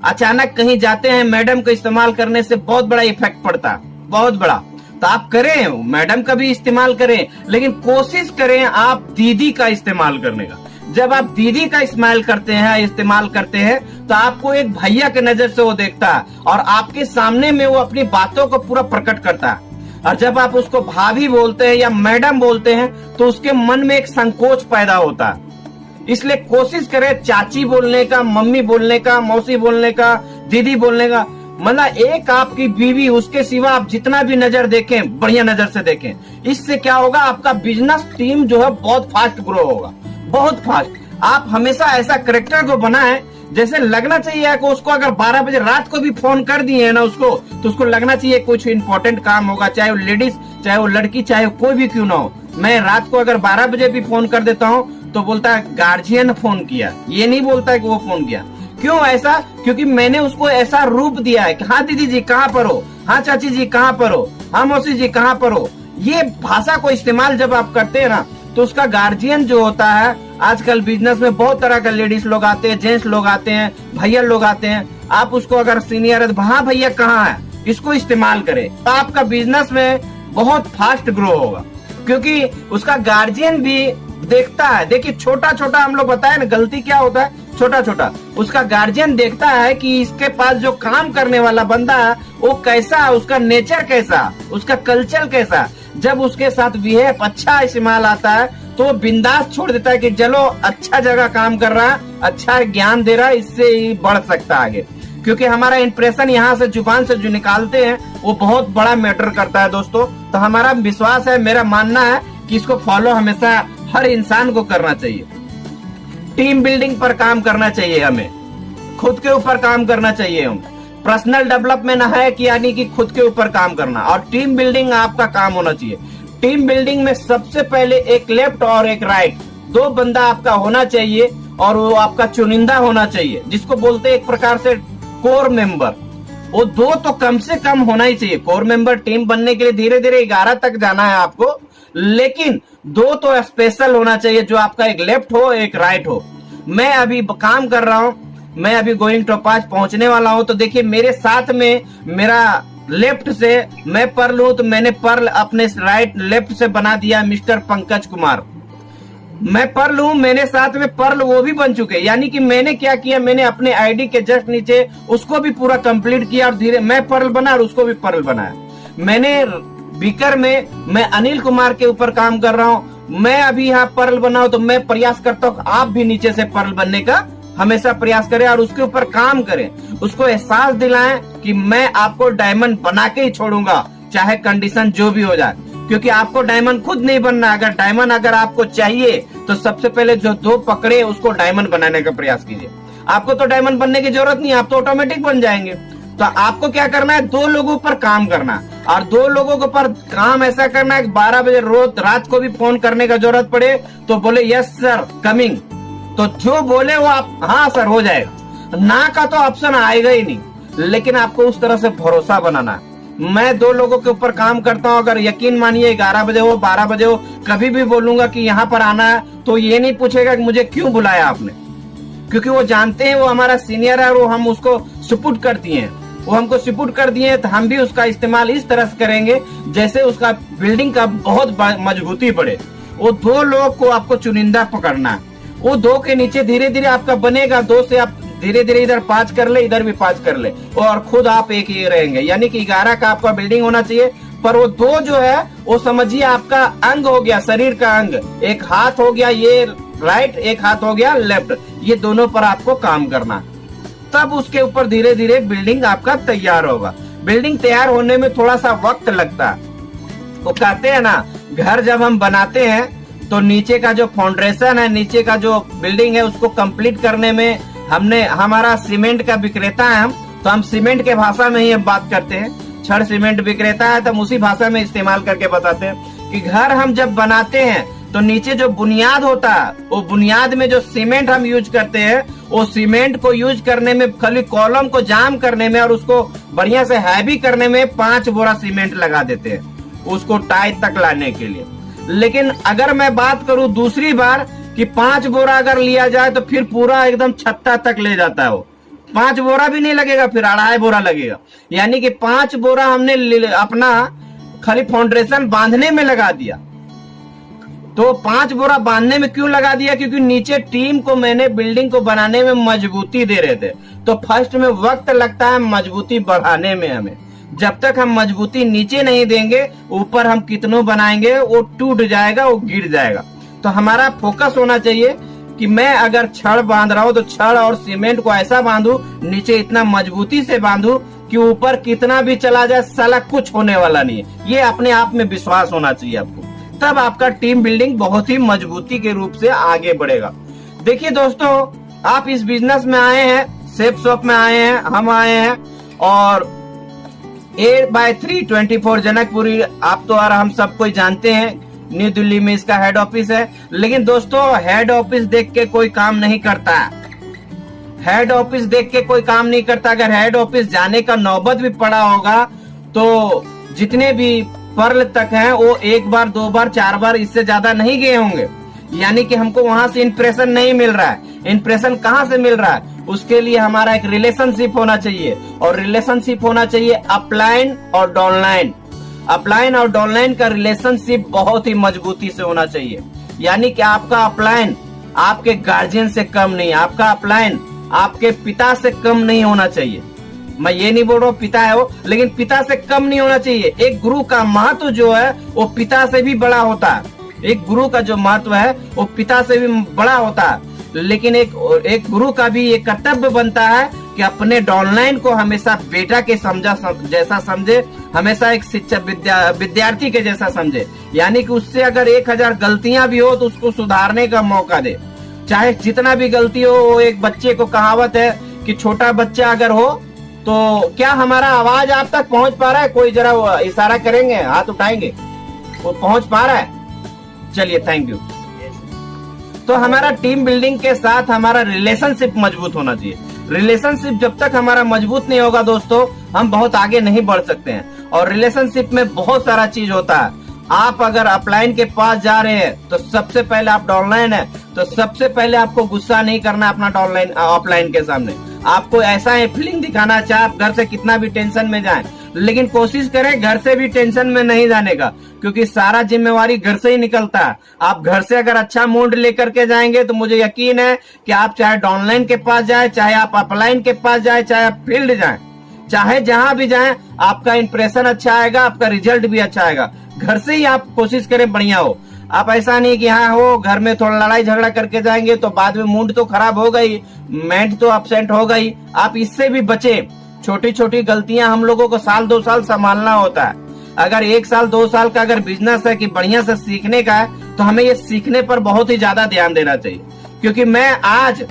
अचानक कहीं जाते हैं, मैडम को इस्तेमाल करने से बहुत बड़ा इफेक्ट पड़ता है, बहुत बड़ा। तो आप करें, मैडम का भी इस्तेमाल करें, लेकिन कोशिश करें आप दीदी का इस्तेमाल करने का। जब आप दीदी का इस्तेमाल करते हैं तो आपको एक भैया के नजर से वो देखता है और आपके सामने में वो अपनी बातों को पूरा प्रकट करता है। और जब आप उसको भाभी बोलते हैं या मैडम बोलते हैं तो उसके मन में एक संकोच पैदा होता है। इसलिए कोशिश करें चाची बोलने का, मम्मी बोलने का, मौसी बोलने का, दीदी बोलने का। मतलब एक आपकी बीवी, उसके सिवा आप जितना भी नजर देखें बढ़िया नजर से देखें। इससे क्या होगा, आपका बिजनेस टीम जो है बहुत फास्ट ग्रो होगा, बहुत फास्ट। आप हमेशा ऐसा करेक्टर को बनाएं जैसे लगना चाहिए कि उसको अगर 12 बजे रात को भी फोन कर दिए है ना उसको, तो उसको लगना चाहिए कुछ इंपॉर्टेंट काम होगा, चाहे वो लेडीज, चाहे वो लड़की, चाहे कोई भी क्यों ना हो। मैं रात को अगर 12 बजे भी फोन कर देता हूँ तो बोलता है गार्जियन फोन किया, ये नहीं बोलता है कि वो फोन किया। क्यों ऐसा? क्योंकि मैंने उसको ऐसा रूप दिया है कि हाँ दीदी जी कहाँ पर हो, हाँ चाची जी कहाँ पर हो, हाँ मौसी जी कहाँ पर हो। ये भाषा को इस्तेमाल जब आप करते हैं ना तो उसका गार्जियन जो होता है, आजकल बिजनेस में बहुत तरह का लेडीज लोग आते हैं, जेंट्स लोग आते हैं, भैया लोग आते हैं। आप उसको अगर सीनियर है तो हाँ भैया कहाँ है, इसको इस्तेमाल करें तो आपका बिजनेस में बहुत फास्ट ग्रो होगा। क्योंकि उसका गार्जियन भी देखता है। देखिए छोटा छोटा हम लोग बताए ना गलती क्या होता है, छोटा छोटा उसका गार्जियन देखता है कि इसके पास जो काम करने वाला बंदा है वो कैसा है, उसका नेचर कैसा, उसका कल्चर कैसा। जब उसके साथ बिहेव अच्छा इस्तेमाल आता है तो बिंदास छोड़ देता है कि चलो अच्छा जगह काम कर रहा है, अच्छा ज्ञान दे रहा है, इससे ही बढ़ सकता है आगे। क्योंकि हमारा इंप्रेशन यहाँ से जुबान से जो निकालते हैं वो बहुत बड़ा मैटर करता है दोस्तों। तो हमारा विश्वास है, मेरा मानना है कि इसको फॉलो हमेशा हर इंसान को करना चाहिए। टीम बिल्डिंग पर काम करना चाहिए, हमें खुद के ऊपर काम करना चाहिए। हम पर्सनल डेवलपमेंट है कि यानी कि खुद के ऊपर काम करना, और टीम बिल्डिंग आपका काम होना चाहिए। टीम बिल्डिंग में सबसे पहले एक लेफ्ट और एक राइट, दो बंदा आपका होना चाहिए और वो आपका चुनिंदा होना चाहिए, जिसको बोलते हैं एक प्रकार से कोर मेंबर। वो दो तो कम से कम होना ही चाहिए। कोर मेंबर टीम बनने के लिए धीरे धीरे 11 तक जाना है आपको, लेकिन दो तो स्पेशल होना चाहिए, जो आपका एक लेफ्ट हो एक राइट हो। मैं अभी काम कर रहा हूं, मैं अभी गोइंग टू 5 पहुंचने वाला हूं। तो देखिए मेरे साथ में मेरा लेफ्ट से मैं पर्ल हूं, तो मैंने पर्ल अपने राइट लेफ्ट से बना दिया मिस्टर पंकज कुमार। मैं पर्ल हूं, मेरे साथ में पर्ल वो भी बन चुके। यानी कि मैंने क्या किया, मैंने अपने आईडी के जस्ट नीचे उसको भी पूरा कंप्लीट किया और धीरे मैं पर्ल बना और उसको भी पर्ल बनाया। मैंने बीकर में मैं अनिल कुमार के ऊपर काम कर रहा हूं। मैं अभी यहाँ पर्ल बनाऊं तो मैं प्रयास करता हूँ आप भी नीचे से पर्ल बनने का हमेशा प्रयास करें और उसके ऊपर काम करें। उसको एहसास दिलाएं कि मैं आपको डायमंड बना के ही छोड़ूंगा, चाहे कंडीशन जो भी हो जाए। क्योंकि आपको डायमंड खुद नहीं बनना। अगर डायमंड अगर आपको चाहिए तो सबसे पहले जो दो पकड़े उसको डायमंड बनाने का प्रयास कीजिए। आपको तो डायमंड बनने की जरूरत नहीं, आप तो ऑटोमेटिक बन जाएंगे। तो आपको क्या करना है, 2 लोगों पर काम करना, और 2 लोगों के पर काम ऐसा करना है कि 12 बजे रोज रात को भी फोन करने का जरूरत पड़े तो बोले यस सर कमिंग। तो जो बोले वो आप हाँ सर हो जाएगा, ना का तो ऑप्शन आएगा ही नहीं। लेकिन आपको उस तरह से भरोसा बनाना है। मैं 2 लोगों के ऊपर काम करता हूं, अगर यकीन मानिए 11 बजे हो 12 बजे हो कभी भी बोलूंगा कि यहाँ पर आना है, तो ये नहीं पूछेगा कि मुझे क्यों बुलाया आपने, क्योंकि वो जानते हैं वो हमारा सीनियर है और वो हम उसको सपोर्ट कर दिए हैं, वो हमको सपोर्ट कर दिए हैं, तो हम भी उसका इस्तेमाल इस तरह से करेंगे जैसे उसका बिल्डिंग का बहुत मजबूती बढ़े। वो 2 लोग को आपको चुनिंदा पकड़ना है, वो 2 के नीचे धीरे धीरे आपका बनेगा, 2 से आप धीरे धीरे इधर 5 कर ले, इधर भी 5 कर ले, और खुद आप एक ही रहेंगे। यानी कि 11 का आपका बिल्डिंग होना चाहिए, पर वो 2 जो है वो समझिए आपका अंग हो गया, शरीर का अंग, एक हाथ हो गया ये राइट, एक हाथ हो गया लेफ्ट, ये दोनों पर आपको काम करना है। तब उसके ऊपर धीरे धीरे बिल्डिंग आपका तैयार होगा। बिल्डिंग तैयार होने में थोड़ा सा वक्त लगता है। वो कहते हैं ना, घर जब हम बनाते हैं तो नीचे का जो फाउंडेशन है, नीचे का जो बिल्डिंग है, उसको कंप्लीट करने में हमारा सीमेंट का विक्रेता है, तो हम सीमेंट के भाषा में ही बात करते हैं। छड़ सीमेंट विक्रेता है तो हम उसी भाषा में इस्तेमाल करके बताते हैं कि घर हम जब बनाते हैं तो नीचे जो बुनियाद होता है, वो बुनियाद में जो सीमेंट हम यूज करते हैं, वो सीमेंट को यूज करने में, खाली कॉलम को जाम करने में और उसको बढ़िया से हैवी करने में 5 बोरा सीमेंट लगा देते हैं उसको टाइट तक लाने के लिए। लेकिन अगर मैं बात करूं दूसरी बार कि 5 बोरा अगर लिया जाए तो फिर पूरा एकदम छत्ता तक ले जाता है वो। 5 बोरा भी नहीं लगेगा, फिर 2.5 बोरा लगेगा। यानी कि 5 बोरा हमने अपना खाली फाउंडेशन बांधने में लगा दिया। तो 5 बोरा बांधने में क्यों लगा दिया? क्योंकि नीचे टीम को मैंने बिल्डिंग को बनाने में मजबूती दे रहे थे। तो फर्स्ट में वक्त लगता है मजबूती बढ़ाने में हमें। जब तक हम मजबूती नीचे नहीं देंगे, ऊपर हम कितनों बनाएंगे वो टूट जाएगा, वो गिर जाएगा। तो हमारा फोकस होना चाहिए कि मैं अगर छड़ बांध रहा हूं तो छड़ और सीमेंट को ऐसा बांधू, नीचे इतना मजबूती से बांधू कि ऊपर कितना भी चला जाए साला कुछ होने वाला नहीं है। ये अपने आप में विश्वास होना चाहिए आपको, तब आपका टीम बिल्डिंग बहुत ही मजबूती के रूप से आगे बढ़ेगा। देखिए दोस्तों, आप इस बिजनेस में आए हैं, सेफ शॉप में आए हैं, हम आए हैं, और 8/3 24 जनकपुरी आप तो और हम सब कोई जानते हैं, न्यू दिल्ली में इसका हेड ऑफिस है। लेकिन दोस्तों, हेड ऑफिस देख के कोई काम नहीं करता। हेड ऑफिस देख के कोई काम नहीं करता। अगर हेड ऑफिस जाने का नौबत भी पड़ा होगा तो जितने भी पर्ल तक हैं वो 1 बार 2 बार 4 बार इससे ज्यादा नहीं गए होंगे। यानी कि हमको वहां से इंप्रेशन नहीं मिल रहा है। इंप्रेशन कहाँ से मिल रहा है? उसके लिए हमारा एक रिलेशनशिप होना चाहिए, और रिलेशनशिप होना चाहिए अपलाइन और डाउनलाइन। अपलाइन और डाउनलाइन का रिलेशनशिप बहुत ही मजबूती से होना चाहिए। यानी कि आपका अपलाइन आपके गार्जियन से कम नहीं, आपका अपलाइन आपके पिता से कम नहीं होना चाहिए। मैं ये नहीं बोल रहा हूँ पिता है वो, लेकिन पिता से कम नहीं होना चाहिए। एक गुरु का महत्व जो है वो पिता से भी बड़ा होता है। एक गुरु का जो महत्व है वो पिता से भी बड़ा होता है। लेकिन एक गुरु का भी ये कर्तव्य बनता है कि अपने डाउनलाइन को हमेशा बेटा के जैसा समझे, हमेशा एक शिक्षक विद्यार्थी के जैसा समझे। यानी कि उससे अगर 1000 गलतियां भी हो तो उसको सुधारने का मौका दे, चाहे जितना भी गलती हो। वो एक बच्चे को कहावत है कि छोटा बच्चा अगर हो तो क्या हमारा आवाज आप तक पहुंच पा रहा है? कोई जरा इशारा करेंगे, हाथ उठाएंगे, वो पहुंच पा रहा है? चलिए, थैंक यू। तो हमारा टीम बिल्डिंग के साथ हमारा रिलेशनशिप मजबूत होना चाहिए। रिलेशनशिप जब तक हमारा मजबूत नहीं होगा दोस्तों, हम बहुत आगे नहीं बढ़ सकते हैं। और रिलेशनशिप में बहुत सारा चीज होता है। आप अगर अपलाइन के पास जा रहे हैं तो सबसे पहले आप डाउनलाइन है, तो सबसे पहले आपको गुस्सा नहीं करना अपना डाउनलाइन ऑफलाइन के सामने। आपको ऐसा है फीलिंग दिखाना, चाहे आप घर से कितना भी टेंशन में जाएं, लेकिन कोशिश करें घर से भी टेंशन में नहीं जाने का, क्योंकि सारा जिम्मेवारी घर से ही निकलता है। आप घर से अगर अच्छा मूड लेकर के जाएंगे तो मुझे यकीन है कि आप चाहे डाउनलाइन के पास जाए, चाहे आप अपलाइन के पास जाए, चाहे आप फील्ड जाए, चाहे जहां भी जाएं, आपका इंप्रेशन अच्छा आएगा, आपका रिजल्ट भी अच्छा आएगा। घर से ही आप कोशिश करें बढ़िया हो। आप ऐसा नहीं कि हाँ हो घर में थोड़ा लड़ाई झगड़ा करके जाएंगे तो बाद में मूड तो खराब होगा ही, माइंड तो अपसेट होगा ही। आप इससे भी बचे। छोटी छोटी गलतियां हम लोगों को 1-2 साल संभालना होता है। अगर 1 साल 2 साल का अगर बिजनेस है कि बढ़िया से सीखने का है, तो हमें ये सीखने पर बहुत ही ज्यादा ध्यान देना चाहिए। क्योंकि मैं आज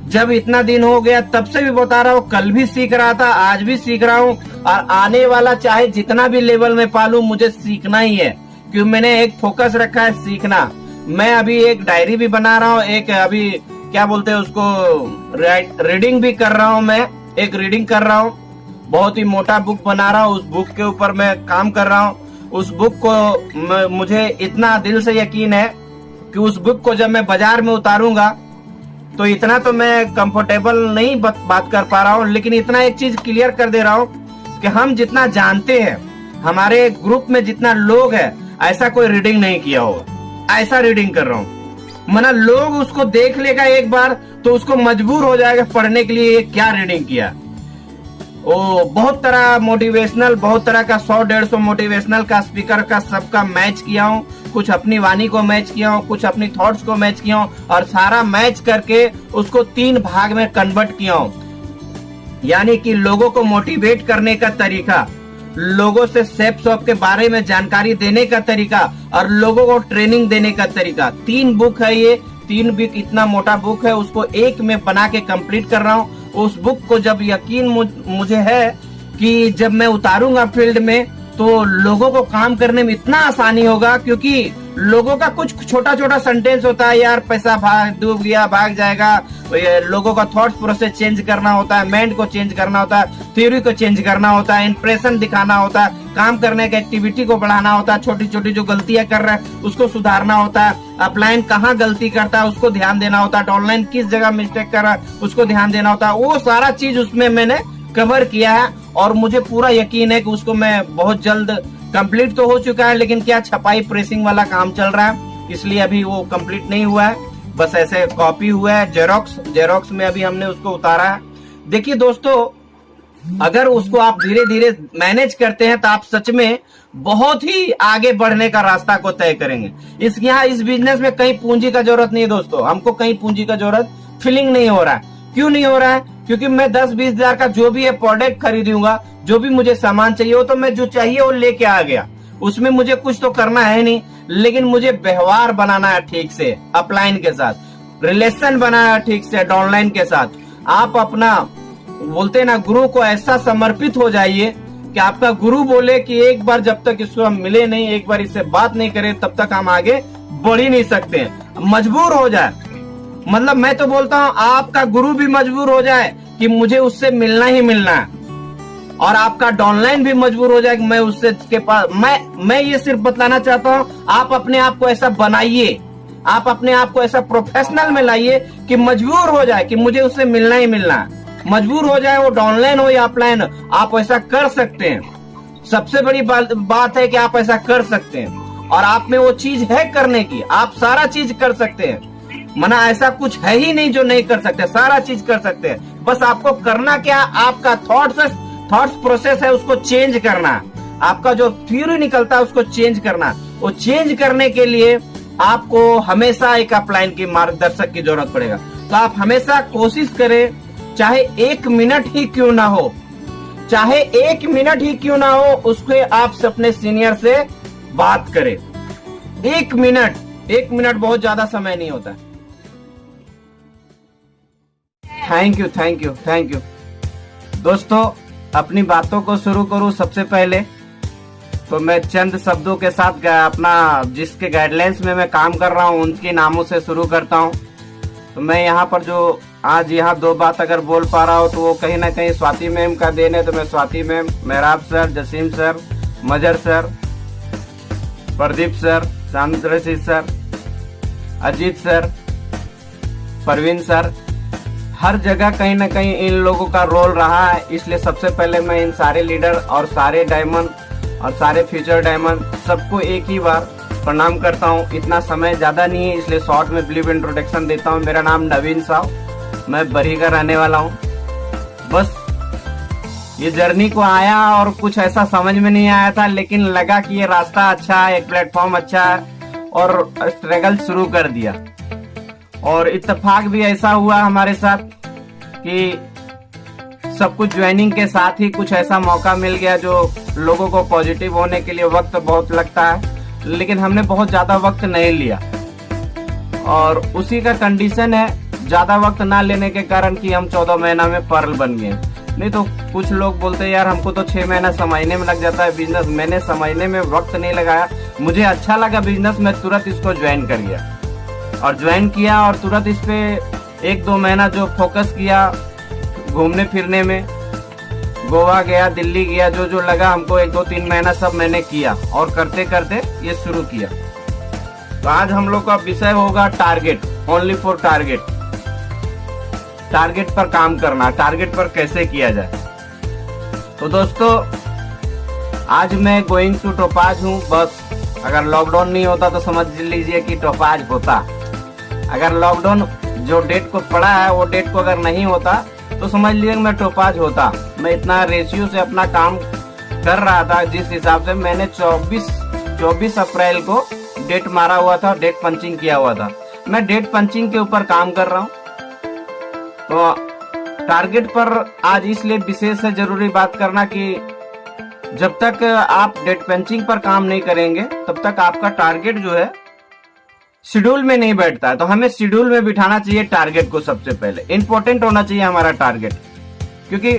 जब इतना दिन हो गया तब से भी बता रहा हूँ, कल भी सीख रहा था, आज भी सीख रहा हूँ, और आने वाला चाहे जितना भी लेवल में पालू, मुझे सीखना ही है। क्योंकि मैंने एक फोकस रखा है, सीखना। मैं अभी एक डायरी भी बना रहा हूँ, एक अभी क्या बोलते हैं उसको, रीडिंग भी कर रहा हूँ। मैं एक रीडिंग कर रहा हूँ बहुत ही मोटा बुक बना रहा हूँ, उस बुक के ऊपर मैं काम कर रहा हूँ। उस बुक को मुझे इतना दिल से यकीन है कि उस बुक को जब मैं बाजार में उतारूंगा तो इतना तो मैं कंफर्टेबल नहीं बात कर पा रहा हूँ, लेकिन इतना एक चीज क्लियर कर दे रहा हूँ कि हम जितना जानते हैं, हमारे ग्रुप में जितना लोग है, ऐसा कोई रीडिंग नहीं किया होगा। ऐसा रीडिंग कर रहा हूँ, मना लोग उसको देख लेगा एक बार तो उसको मजबूर हो जाएगा पढ़ने के लिए, क्या रीडिंग किया। ओ बहुत तरह मोटिवेशनल, बहुत तरह का 100-150 मोटिवेशनल का स्पीकर का सबका मैच किया हूँ। कुछ अपनी वाणी को मैच किया हूँ, कुछ अपनी थॉट्स को मैच किया हूँ, और सारा मैच करके उसको 3 भाग में कन्वर्ट किया हूँ। यानी कि लोगों को मोटिवेट करने का तरीका, लोगों से सेल्फ शॉप के बारे में जानकारी देने का तरीका, और लोगों को ट्रेनिंग देने का तरीका। 3 बुक है ये, 3 बुक, इतना मोटा बुक है, उसको एक में बना के कंप्लीट कर रहा हूँ। उस बुक को जब यकीन मुझे है कि जब मैं उतारूंगा फील्ड में तो लोगों को काम करने में इतना आसानी होगा, क्योंकि लोगों का कुछ छोटा छोटा सेंटेंस होता है, यार पैसा डूब गया, भाग जाएगा। लोगों का थॉट्स प्रोसेस चेंज करना होता है, माइंड को चेंज करना होता है, थ्योरी को चेंज करना होता है, इंप्रेशन दिखाना होता है, काम करने का एक्टिविटी को बढ़ाना होता है, छोटी छोटी जो गलतियां कर रहा है उसको सुधारना होता है, अपलाइन कहाँ गलती करता है उसको ध्यान देना होता है, ऑनलाइन किस जगह मिस्टेक कर रहा है उसको ध्यान देना होता है। वो सारा चीज उसमें मैंने कवर किया है, और मुझे पूरा यकीन है कि उसको मैं बहुत जल्द, कंप्लीट तो हो चुका है, लेकिन क्या छपाई प्रेसिंग वाला काम चल रहा है, इसलिए अभी वो कंप्लीट नहीं हुआ है, बस ऐसे कॉपी हुआ है। जेरोक्स में अभी हमने उसको उतारा है। देखिए दोस्तों, अगर उसको आप धीरे धीरे मैनेज करते हैं तो आप सच में बहुत ही आगे बढ़ने का रास्ता को तय करेंगे। इस बिजनेस में कहीं पूंजी का जरूरत नहीं है दोस्तों, हमको कहीं पूंजी का जरूरत फीलिंग नहीं हो रहा है। क्यों नहीं हो रहा है? क्योंकि मैं 10-20 हजार का जो भी है प्रोडक्ट खरीदूंगा, जो भी मुझे सामान चाहिए हो तो मैं जो चाहिए वो लेके आ गया, उसमें मुझे कुछ तो करना है नहीं, लेकिन मुझे व्यवहार बनाना है ठीक से, अपलाइन के साथ रिलेशन बनाना है ठीक से, डाउनलाइन के साथ। आप अपना बोलते ना गुरु को ऐसा समर्पित हो जाइए कि आपका गुरु बोले कि एक बार जब तक इसको हम मिले नहीं, एक बार इससे बात नहीं करें, तब तक हम आगे बढ़ ही नहीं सकते। मजबूर हो जाए, मतलब मैं तो बोलता हूँ आपका गुरु भी मजबूर हो जाए कि मुझे उससे मिलना ही मिलना है, और आपका डाउनलाइन भी मजबूर हो जाए कि मैं उससे के पास, मैं ये सिर्फ बतलाना चाहता हूँ, आप अपने आप को ऐसा बनाइए, आप अपने आप को ऐसा प्रोफेशनल में लाइए कि मजबूर हो जाए कि मुझे उससे मिलना ही मिलना है। मजबूर हो जाए, वो डाउनलाइन हो या अपलाइन, आप ऐसा कर सकते हैं। सबसे बड़ी बात है कि आप ऐसा कर सकते हैं, और आप में वो चीज है करने की, आप सारा चीज कर सकते हैं। मना ऐसा कुछ है ही नहीं जो नहीं कर सकते, सारा चीज कर सकते हैं। बस आपको करना क्या, आपका थॉट्स प्रोसेस है उसको चेंज करना, आपका जो थ्योरी निकलता है उसको चेंज करना। वो चेंज करने के लिए आपको हमेशा एक अपलाइन की मार्गदर्शक की जरूरत पड़ेगा। तो आप हमेशा कोशिश करें, चाहे 1 मिनट ही क्यों ना हो, चाहे 1 मिनट ही क्यों ना हो, उसके आप अपने सीनियर से बात करें। 1 मिनट बहुत ज्यादा समय नहीं होता। थैंक यू दोस्तों। अपनी बातों को शुरू करूं सबसे पहले तो मैं चंद शब्दों के साथ अपना जिसके गाइडलाइंस में मैं काम कर रहा हूं उनके नामों से शुरू करता हूं। तो मैं यहाँ पर जो आज यहाँ 2 बात अगर बोल पा रहा हूँ तो वो कहीं ना कहीं स्वाति मैम का देन है। तो मैं Swati ma'am, Mehrab sir, Jasim sir, Mazar sir, Pradeep sir, Chandrashish sir, Ajit sir, Parveen sir, हर जगह कहीं ना कहीं इन लोगों का रोल रहा है। इसलिए सबसे पहले मैं इन सारे लीडर और सारे डायमंड और सारे फ्यूचर डायमंड सबको एक ही बार प्रणाम करता हूँ। इतना समय ज्यादा नहीं है इसलिए शॉर्ट में ब्रीफ इंट्रोडक्शन देता हूँ। मेरा नाम नवीन साहब, मैं बरी का रहने वाला हूँ। बस ये जर्नी को आया और कुछ ऐसा समझ में नहीं आया था, लेकिन लगा कि ये रास्ता अच्छा है, एक प्लेटफॉर्म अच्छा है, और स्ट्रगल शुरू कर दिया। और इत्तेफाक भी ऐसा हुआ हमारे साथ कि सब कुछ ज्वाइनिंग के साथ ही कुछ ऐसा मौका मिल गया जो लोगों को पॉजिटिव होने के लिए वक्त बहुत लगता है, लेकिन हमने बहुत ज्यादा वक्त नहीं लिया। और उसी का कंडीशन है ज्यादा वक्त ना लेने के कारण कि हम 14 महीना में पर्ल बन गए। नहीं तो कुछ लोग बोलते हैं यार हमको तो 6 महीना समझने में लग जाता है बिजनेस। मैंने समझने में वक्त नहीं लगाया, मुझे अच्छा लगा बिजनेस, मैं तुरंत इसको ज्वाइन कर गया और ज्वाइन किया। और तुरंत इस पे 1-2 महीना जो फोकस किया घूमने फिरने में, गोवा गया, दिल्ली गया, जो जो लगा हमको 1-2-3 महीना सब मैंने किया और करते करते ये शुरू किया। तो आज हम लोग का विषय होगा target, only for target. Target पर काम करना, टारगेट पर कैसे किया जाए। तो दोस्तों आज मैं गोइंग टू टोपाज हूँ। बस अगर लॉकडाउन नहीं होता तो समझ लीजिए कि टोपाज होता। अगर लॉकडाउन जो डेट को पड़ा है वो डेट को अगर नहीं होता तो समझ लीजिए मैं टोपाज होता। मैं इतना रेशियो से अपना काम कर रहा था जिस हिसाब से मैंने 24 अप्रैल को डेट मारा हुआ था, डेट पंचिंग किया हुआ था। मैं डेट पंचिंग के ऊपर काम कर रहा हूँ। तो टारगेट पर आज इसलिए विशेष है जरूरी बात करना कि जब तक आप डेट पंचिंग पर काम नहीं करेंगे तब तक आपका टारगेट जो है शेड्यूल में नहीं बैठता है। तो हमें शेड्यूल में बिठाना चाहिए टारगेट को। सबसे पहले इंपॉर्टेंट होना चाहिए हमारा टारगेट, क्योंकि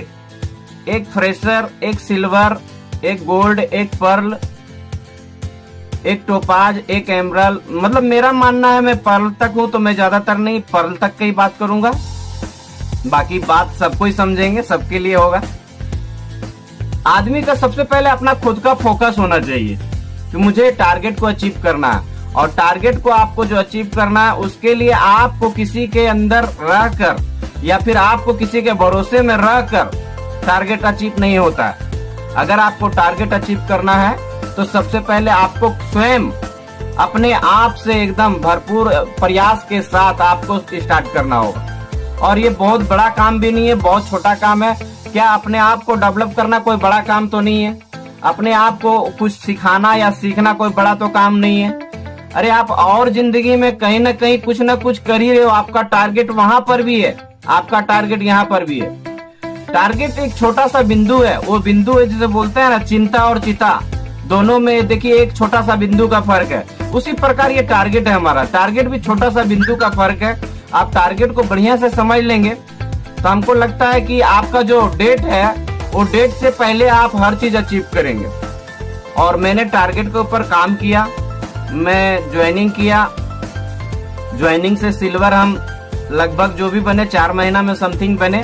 एक फ्रेशर, एक सिल्वर, एक गोल्ड, एक पर्ल, एक टोपाज, एक एमरल्ड, मतलब मेरा मानना है मैं पर्ल तक हूं तो मैं ज्यादातर नहीं पर्ल तक की बात करूंगा। बाकी बात सबको ही समझेंगे, सबके लिए होगा। आदमी का सबसे पहले अपना खुद का फोकस होना चाहिए कि मुझे टारगेट को अचीव करना है, और टारगेट को आपको जो अचीव करना है उसके लिए आपको किसी के अंदर रहकर या फिर आपको किसी के भरोसे में रहकर टारगेट अचीव नहीं होता है। अगर आपको टारगेट अचीव करना है तो सबसे पहले आपको स्वयं अपने आप से एकदम भरपूर प्रयास के साथ आपको स्टार्ट करना होगा। और ये बहुत बड़ा काम भी नहीं है, बहुत छोटा काम है। क्या अपने आप को डेवलप करना कोई बड़ा काम तो नहीं है। अपने आप को कुछ सिखाना या सीखना कोई बड़ा तो काम नहीं है। अरे आप और जिंदगी में कहीं ना कहीं कुछ ना कुछ कर ही रहे हो। आपका टारगेट वहां पर भी है, आपका टारगेट यहाँ पर भी है। टारगेट एक छोटा सा बिंदु है, वो बिंदु है जिसे बोलते हैं ना चिंता और चिता, दोनों में देखिए एक छोटा सा बिंदु का फर्क है। उसी प्रकार ये टारगेट है हमारा, टारगेट भी छोटा सा बिंदु का फर्क है। आप टारगेट को बढ़िया से समझ लेंगे तो हमको लगता है कि आपका जो डेट है वो डेट से पहले आप हर चीज अचीव करेंगे। और मैंने टारगेट के ऊपर काम किया, मैं ज्वाइनिंग किया। ज्वाइनिंग से सिल्वर हम लगभग जो भी बने 4 महीना में समथिंग बने,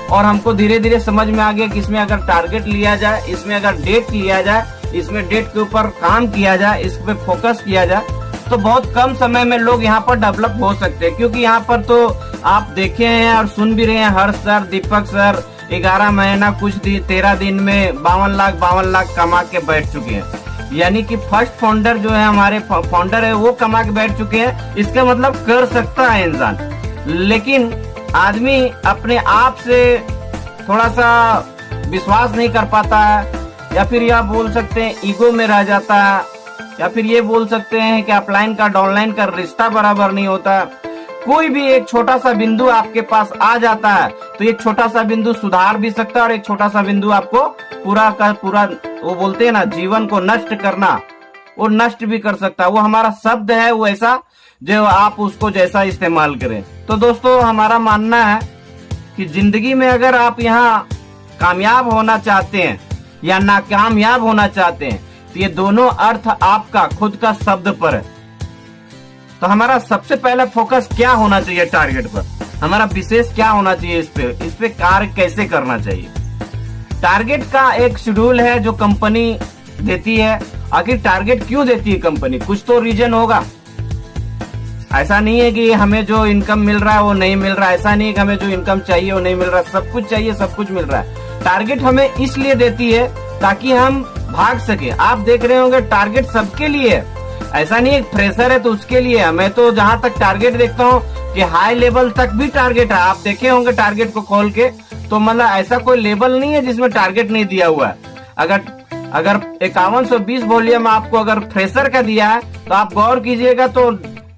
और हमको धीरे धीरे समझ में आ गया कि इसमें अगर टारगेट लिया जाए, इसमें अगर डेट लिया जाए, इसमें डेट के ऊपर काम किया जाए, इस पे फोकस किया जाए तो बहुत कम समय में लोग यहाँ पर डेवलप हो सकते हैं। क्योंकि यहाँ पर तो आप देखे हैं और सुन भी रहे हैं, हर्ष सर, दीपक सर 11 महीना कुछ 13 दिन में 52 लाख कमा के बैठ चुके हैं। यानी कि फर्स्ट फाउंडर जो है, हमारे फाउंडर है, वो कमा के बैठ चुके हैं। इसका मतलब कर सकता है इंसान, लेकिन आदमी अपने आप से थोड़ा सा विश्वास नहीं कर पाता है, या फिर यह बोल सकते हैं ईगो में रह जाता है, या फिर ये बोल सकते हैं कि अपलाइन का डाउनलाइन का रिश्ता बराबर नहीं होता। कोई भी एक छोटा सा बिंदु आपके पास आ जाता है तो एक छोटा सा बिंदु सुधार भी सकता है, और एक छोटा सा बिंदु आपको पूरा का पूरा, वो बोलते हैं ना जीवन को नष्ट करना, वो नष्ट भी कर सकता है। वो हमारा शब्द है वो ऐसा, जो आप उसको जैसा इस्तेमाल करें। तो दोस्तों हमारा मानना है कि जिंदगी में अगर आप यहाँ कामयाब होना चाहते हैं या नाकामयाब होना चाहते हैं तो ये दोनों अर्थ आपका खुद का शब्द पर है। तो हमारा सबसे पहला फोकस क्या होना चाहिए टारगेट पर, हमारा विशेष क्या होना चाहिए, इस पे कार्य कैसे करना चाहिए। टारगेट का एक शेड्यूल है जो कंपनी देती है। आखिर टारगेट क्यों देती है कंपनी, कुछ तो रीजन होगा। ऐसा नहीं है कि हमें जो इनकम मिल रहा है वो नहीं मिल रहा है, ऐसा नहीं है कि हमें जो इनकम चाहिए वो नहीं मिल रहा, सब कुछ चाहिए, सब कुछ मिल रहा है। टारगेट हमें इसलिए देती है ताकि हम भाग सके। आप देख रहे होंगे टारगेट सबके लिए है, ऐसा नहीं है फ्रेशर है तो उसके लिए है। मैं तो जहां तक टारगेट देखता हूँ कि हाई लेवल तक भी टारगेट है। आप देखे होंगे टारगेट को खोल के, तो मतलब ऐसा कोई लेवल नहीं है जिसमें टारगेट नहीं दिया हुआ है। अगर 5120 वॉल्यूम आपको अगर फ्रेशर का दिया है तो आप गौर कीजिएगा तो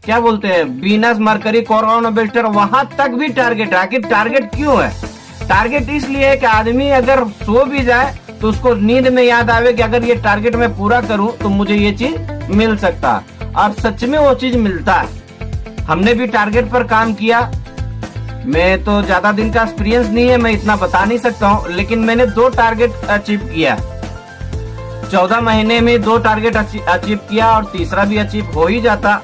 क्या बोलते हैं वीनस, मरकरी, कोरोना बेस्टर, वहां तक भी टारगेट है। आखिर टारगेट क्यों है? टारगेट इसलिए है कि आदमी अगर सो भी जाए तो उसको नींद में याद आवे कि अगर ये टारगेट मैं पूरा करूं तो मुझे ये चीज मिल सकता है, और सच में वो चीज मिलता है। हमने भी टारगेट पर काम किया। मैं तो ज्यादा दिन का एक्सपीरियंस नहीं है, मैं इतना बता नहीं सकता हूँ, लेकिन मैंने 2 टारगेट अचीव किया। 14 महीने में 2 टारगेट अचीव किया, और तीसरा भी अचीव हो ही जाता,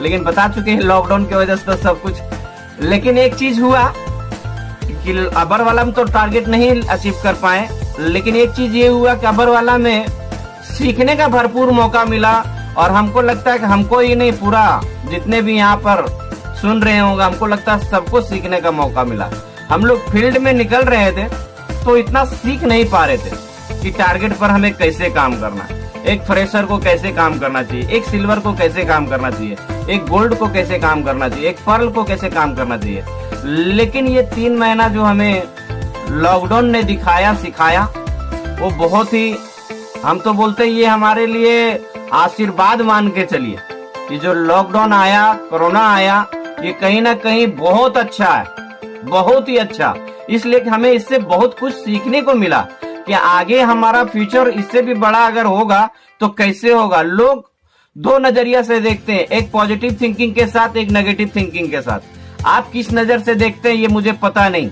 लेकिन बता चुके हैं लॉकडाउन की वजह से तो सब कुछ। लेकिन एक चीज हुआ कि अबर वाला में तो टारगेट नहीं अचीव कर पाए, लेकिन एक चीज ये हुआ कि अबरवाला में सीखने का भरपूर मौका मिला, और हमको लगता है कि हमको ही नहीं, पूरा जितने भी यहाँ पर सुन रहे होंगे, हमको लगता है सबको सीखने का मौका मिला। हम लोग फील्ड में निकल रहे थे तो इतना सीख नहीं पा रहे थे कि टारगेट पर हमें कैसे काम करना है, एक फ्रेशर को कैसे काम करना चाहिए, एक सिल्वर को कैसे काम करना चाहिए, एक गोल्ड को कैसे काम करना चाहिए, एक पर्ल को कैसे काम करना चाहिए। लेकिन ये 3 महीना जो हमें लॉकडाउन ने दिखाया, सिखाया, वो बहुत ही, हम तो बोलते ये हमारे लिए आशीर्वाद मान के चलिए। ये जो लॉकडाउन आया, कोरोना आया, ये कहीं ना कहीं बहुत अच्छा है, बहुत ही अच्छा। इसलिए कि हमें इससे बहुत कुछ सीखने को मिला कि आगे हमारा फ्यूचर इससे भी बड़ा अगर होगा तो कैसे होगा। लोग 2 नजरिया से देखते हैं, एक पॉजिटिव थिंकिंग के साथ, एक नेगेटिव थिंकिंग के साथ। आप किस नजर से देखते हैं ये मुझे पता नहीं।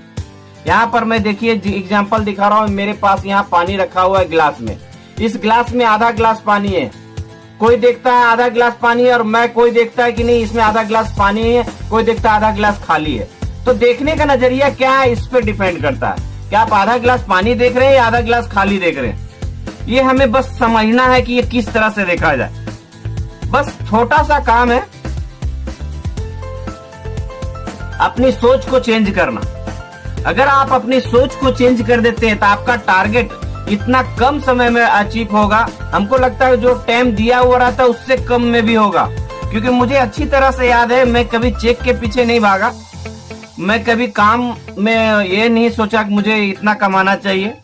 यहाँ पर मैं देखिए एग्जांपल दिखा रहा हूँ, मेरे पास यहाँ पानी रखा हुआ है गिलास में, इस गिलास में आधा गिलास पानी है। कोई देखता है आधा गिलास पानी है, और मैं, कोई देखता है कि नहीं इसमें आधा गिलास पानी है, कोई देखता है आधा गिलास खाली है। तो देखने का नजरिया क्या है, इस पे डिपेंड करता है कि आप आधा गिलास पानी देख रहे हैं या आधा गिलास खाली देख रहे हैं। ये हमें बस समझना है कि ये किस तरह से देखा जाए। बस छोटा सा काम है, अपनी सोच को चेंज करना। अगर आप अपनी सोच को चेंज कर देते हैं तो आपका टारगेट इतना कम समय में अचीव होगा। हमको लगता है जो टाइम दिया हुआ रहता है उससे कम में भी होगा, क्योंकि मुझे अच्छी तरह से याद है, मैं कभी चेक के पीछे नहीं भागा। मैं कभी काम में ये नहीं सोचा कि मुझे इतना कमाना चाहिए।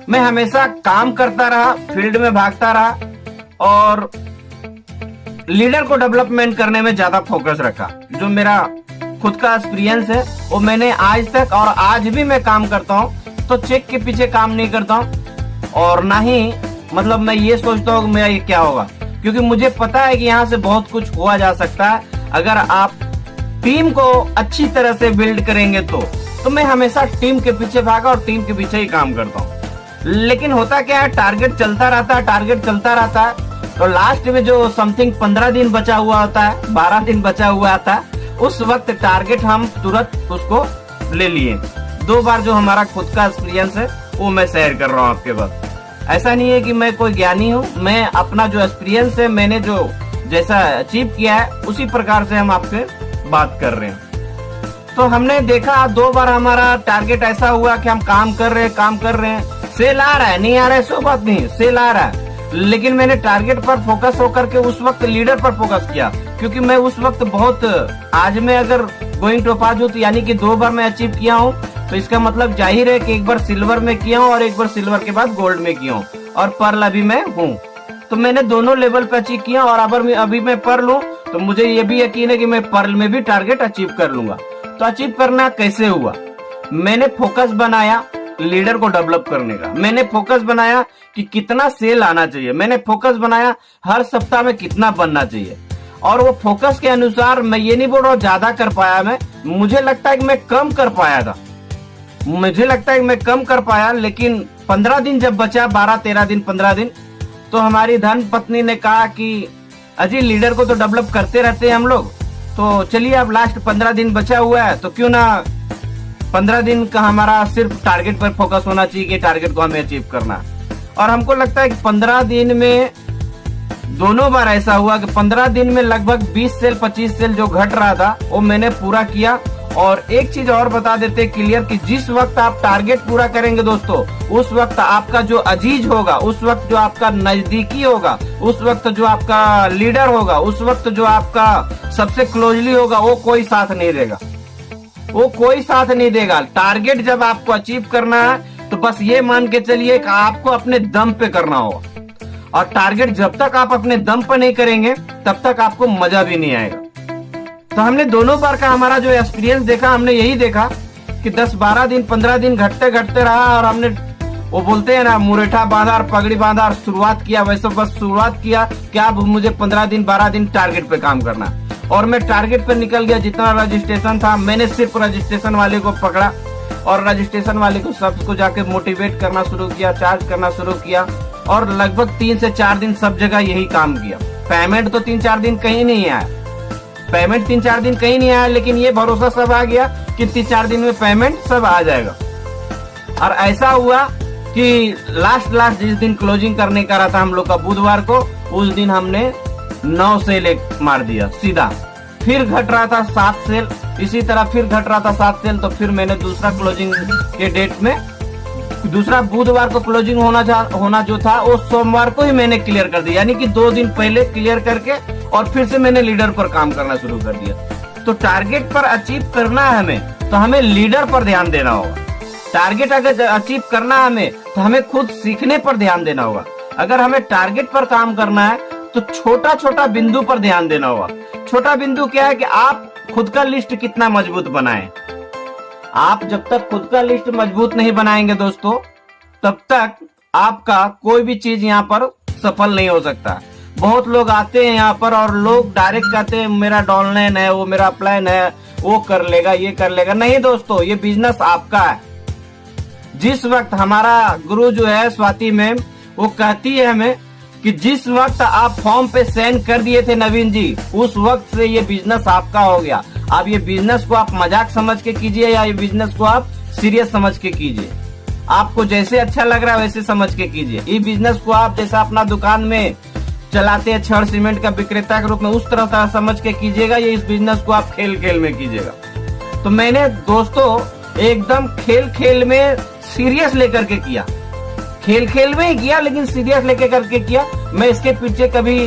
मैं हमेशा काम करता रहा, फील्ड में भागता रहा, और लीडर को डेवलपमेंट करने में ज्यादा फोकस रखा। जो मेरा खुद का एक्सपीरियंस है वो मैंने आज तक, और आज भी मैं काम करता हूँ तो चेक के पीछे काम नहीं करता हूँ, और ना ही मतलब मैं ये सोचता हूँ कि मेरा ये क्या होगा, क्योंकि मुझे पता है कि यहाँ से बहुत कुछ हुआ जा सकता है अगर आप टीम को अच्छी तरह से बिल्ड करेंगे तो मैं हमेशा टीम के पीछे भागा और टीम के पीछे ही काम करता हूँ। लेकिन होता क्या है, टारगेट चलता रहता है, टारगेट चलता रहता है, तो लास्ट में जो समथिंग 15 दिन बचा हुआ होता है, 12 दिन बचा हुआ आता है, उस वक्त टारगेट हम तुरंत उसको ले लिए। 2 बार जो हमारा खुद का एक्सपीरियंस है वो मैं शेयर कर रहा हूँ आपके पास। ऐसा नहीं है कि मैं कोई ज्ञानी हूँ, मैं अपना जो एक्सपीरियंस है, मैंने जो जैसा अचीव किया है उसी प्रकार से हम आपसे बात कर रहे हैं। तो हमने देखा 2 बार हमारा टारगेट ऐसा हुआ कि हम काम कर रहे हैं, सेल आ रहा है, नहीं आ रहा है सो बात नहीं, सेल आ रहा है, लेकिन मैंने टारगेट पर फोकस होकर के उस वक्त लीडर पर फोकस किया, क्योंकि मैं उस वक्त बहुत, आज मैं अगर गोइंग टू पास हूँ तो यानी कि 2 बार मैं अचीव किया हूँ, तो इसका मतलब जाहिर है कि एक बार सिल्वर में किया हूँ और एक बार सिल्वर के बाद गोल्ड में किया हूँ, और पर्ल अभी मैं हूँ। तो मैंने दोनों लेवल पे अचीव किया, और अभी मैं पर्ल हूँ तो मुझे ये भी यकीन है कि मैं पर्ल में भी टारगेट अचीव कर लूंगा। तो अचीव करना कैसे हुआ, मैंने फोकस बनाया लीडर को डेवलप करने का, मैंने फोकस बनाया कि कितना सेल आना चाहिए, मैंने फोकस बनाया हर सप्ताह में कितना बनना चाहिए, और वो फोकस के अनुसार, मैं ये नहीं बोल रहा हूँ ज्यादा कर पाया मैं, मुझे लगता है कि मैं कम कर पाया था, मुझे लगता है कि मैं कम कर पाया। लेकिन 15 दिन जब बचा, 12-13 दिन 15 दिन, तो हमारी धन पत्नी ने कहा कि अजी लीडर को तो डेवलप करते रहते हैं हम लोग, तो चलिए अब लास्ट 15 दिन बचा हुआ है तो क्यों ना 15 दिन का हमारा सिर्फ टारगेट पर फोकस होना चाहिए कि टारगेट को हमें अचीव करना। और हमको लगता है कि 15 दिन में दोनों बार ऐसा हुआ कि 15 दिन में लगभग 20 सेल 25 सेल जो घट रहा था वो मैंने पूरा किया। और एक चीज और बता देते क्लियर कि जिस वक्त आप टारगेट पूरा करेंगे दोस्तों, उस वक्त आपका जो अजीज होगा, उस वक्त जो आपका नजदीकी होगा, उस वक्त जो आपका लीडर होगा, उस वक्त जो आपका सबसे क्लोजली होगा, वो कोई साथ नहीं देगा, वो कोई साथ नहीं देगा। टारगेट जब आपको अचीव करना है तो बस ये मान के चलिए कि आपको अपने दम पे करना होगा, और टारगेट जब तक आप अपने दम पे नहीं करेंगे तब तक आपको मजा भी नहीं आएगा। तो हमने दोनों बार का हमारा जो एक्सपीरियंस देखा, हमने यही देखा कि 10-12 दिन 15 दिन घटते घटते रहा, और हमने, वो बोलते हैं ना, मुरेठा बांधा और पगड़ी बांधा और शुरुआत किया, वैसे बस शुरुआत किया कि अब मुझे 15 दिन 12 दिन टारगेट पे काम करना, और मैं टारगेट पे निकल गया। जितना रजिस्ट्रेशन था मैंने सिर्फ रजिस्ट्रेशन वाले को पकड़ा, और रजिस्ट्रेशन वाले को सबको जाके मोटिवेट करना शुरू किया, चार्ज करना शुरू किया, और लगभग 3 से 4 दिन सब जगह यही काम किया। पेमेंट तो 3-4 दिन कहीं नहीं आया, पेमेंट 3-4 दिन कहीं नहीं आया, लेकिन ये भरोसा सब आ गया कि 3-4 दिन में पेमेंट सब आ जाएगा। और ऐसा हुआ कि लास्ट जिस दिन क्लोजिंग करने का रहा था हम लोग का बुधवार को, उस दिन हमने 9 सेल एक मार दिया सीधा। फिर घट रहा था 7 सेल, इसी तरह फिर घट रहा था 7 सेल। तो फिर मैंने दूसरा क्लोजिंग के डेट में, दूसरा बुधवार को क्लोजिंग होना जो था वो सोमवार को ही मैंने क्लियर कर दिया, यानी कि 2 दिन पहले क्लियर करके और फिर से मैंने लीडर पर काम करना शुरू कर दिया। तो टारगेट पर अचीव करना है हमें, तो हमें लीडर पर ध्यान देना होगा। टारगेट अगर अचीव करना है हमें, तो हमें खुद सीखने पर ध्यान देना होगा। अगर हमें टारगेट पर काम करना है तो छोटा छोटा बिंदु पर ध्यान देना होगा। छोटा बिंदु क्या है कि आप खुद का लिस्ट कितना मजबूत बनाएं। आप जब तक खुद का लिस्ट मजबूत नहीं बनाएंगे दोस्तों, तब तक आपका कोई भी चीज यहाँ पर सफल नहीं हो सकता। बहुत लोग आते हैं यहाँ पर और लोग डायरेक्ट कहते हैं मेरा डाउनलाइन है, वो मेरा प्लान है, वो कर लेगा, ये कर लेगा। नहीं दोस्तों, ये बिजनेस आपका है। जिस वक्त हमारा गुरु जो है स्वाति मैम, वो कहती है हमें कि जिस वक्त आप फॉर्म पे साइन कर दिए थे नवीन जी, उस वक्त से ये बिजनेस आपका हो गया। अब ये बिजनेस को आप मजाक समझ के कीजिए या ये बिजनेस को आप सीरियस समझ के कीजिए। आपको जैसे अच्छा लग रहा है वैसे समझ के कीजिए। ये बिजनेस को आप जैसा अपना दुकान में चलाते हैं छड़ सीमेंट का विक्रेता के रूप में, उस तरह समझ के कीजिएगा। ये इस बिजनेस को आप खेल खेल में कीजिएगा। तो मैंने दोस्तों एकदम खेल खेल में सीरियस लेकर के किया, खेल खेल में ही किया, लेकिन सीरियस लेके करके किया। मैं इसके पीछे कभी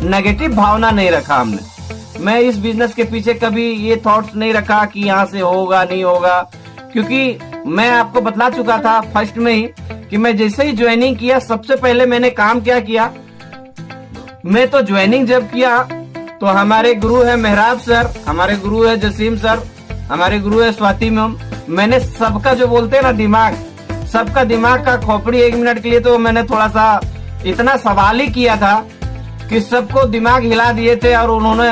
नेगेटिव भावना नहीं रखा हमने। मैं इस बिजनेस के पीछे कभी ये थॉट्स नहीं रखा कि यहाँ से होगा नहीं होगा, क्योंकि मैं आपको बतला चुका था फर्स्ट में ही कि मैं जैसे ही ज्वाइनिंग किया, सबसे पहले मैंने काम क्या किया। मैं तो ज्वाइनिंग जब किया तो हमारे गुरु है मेहराब सर, हमारे गुरु है जसीम सर, हमारे गुरु है स्वाति मैम। मैंने सबका जो बोलते हैं ना दिमाग, सबका दिमाग का खोपड़ी 1 मिनट के लिए तो मैंने थोड़ा सा इतना सवाल ही किया था कि सबको दिमाग हिला दिए थे। और उन्होंने,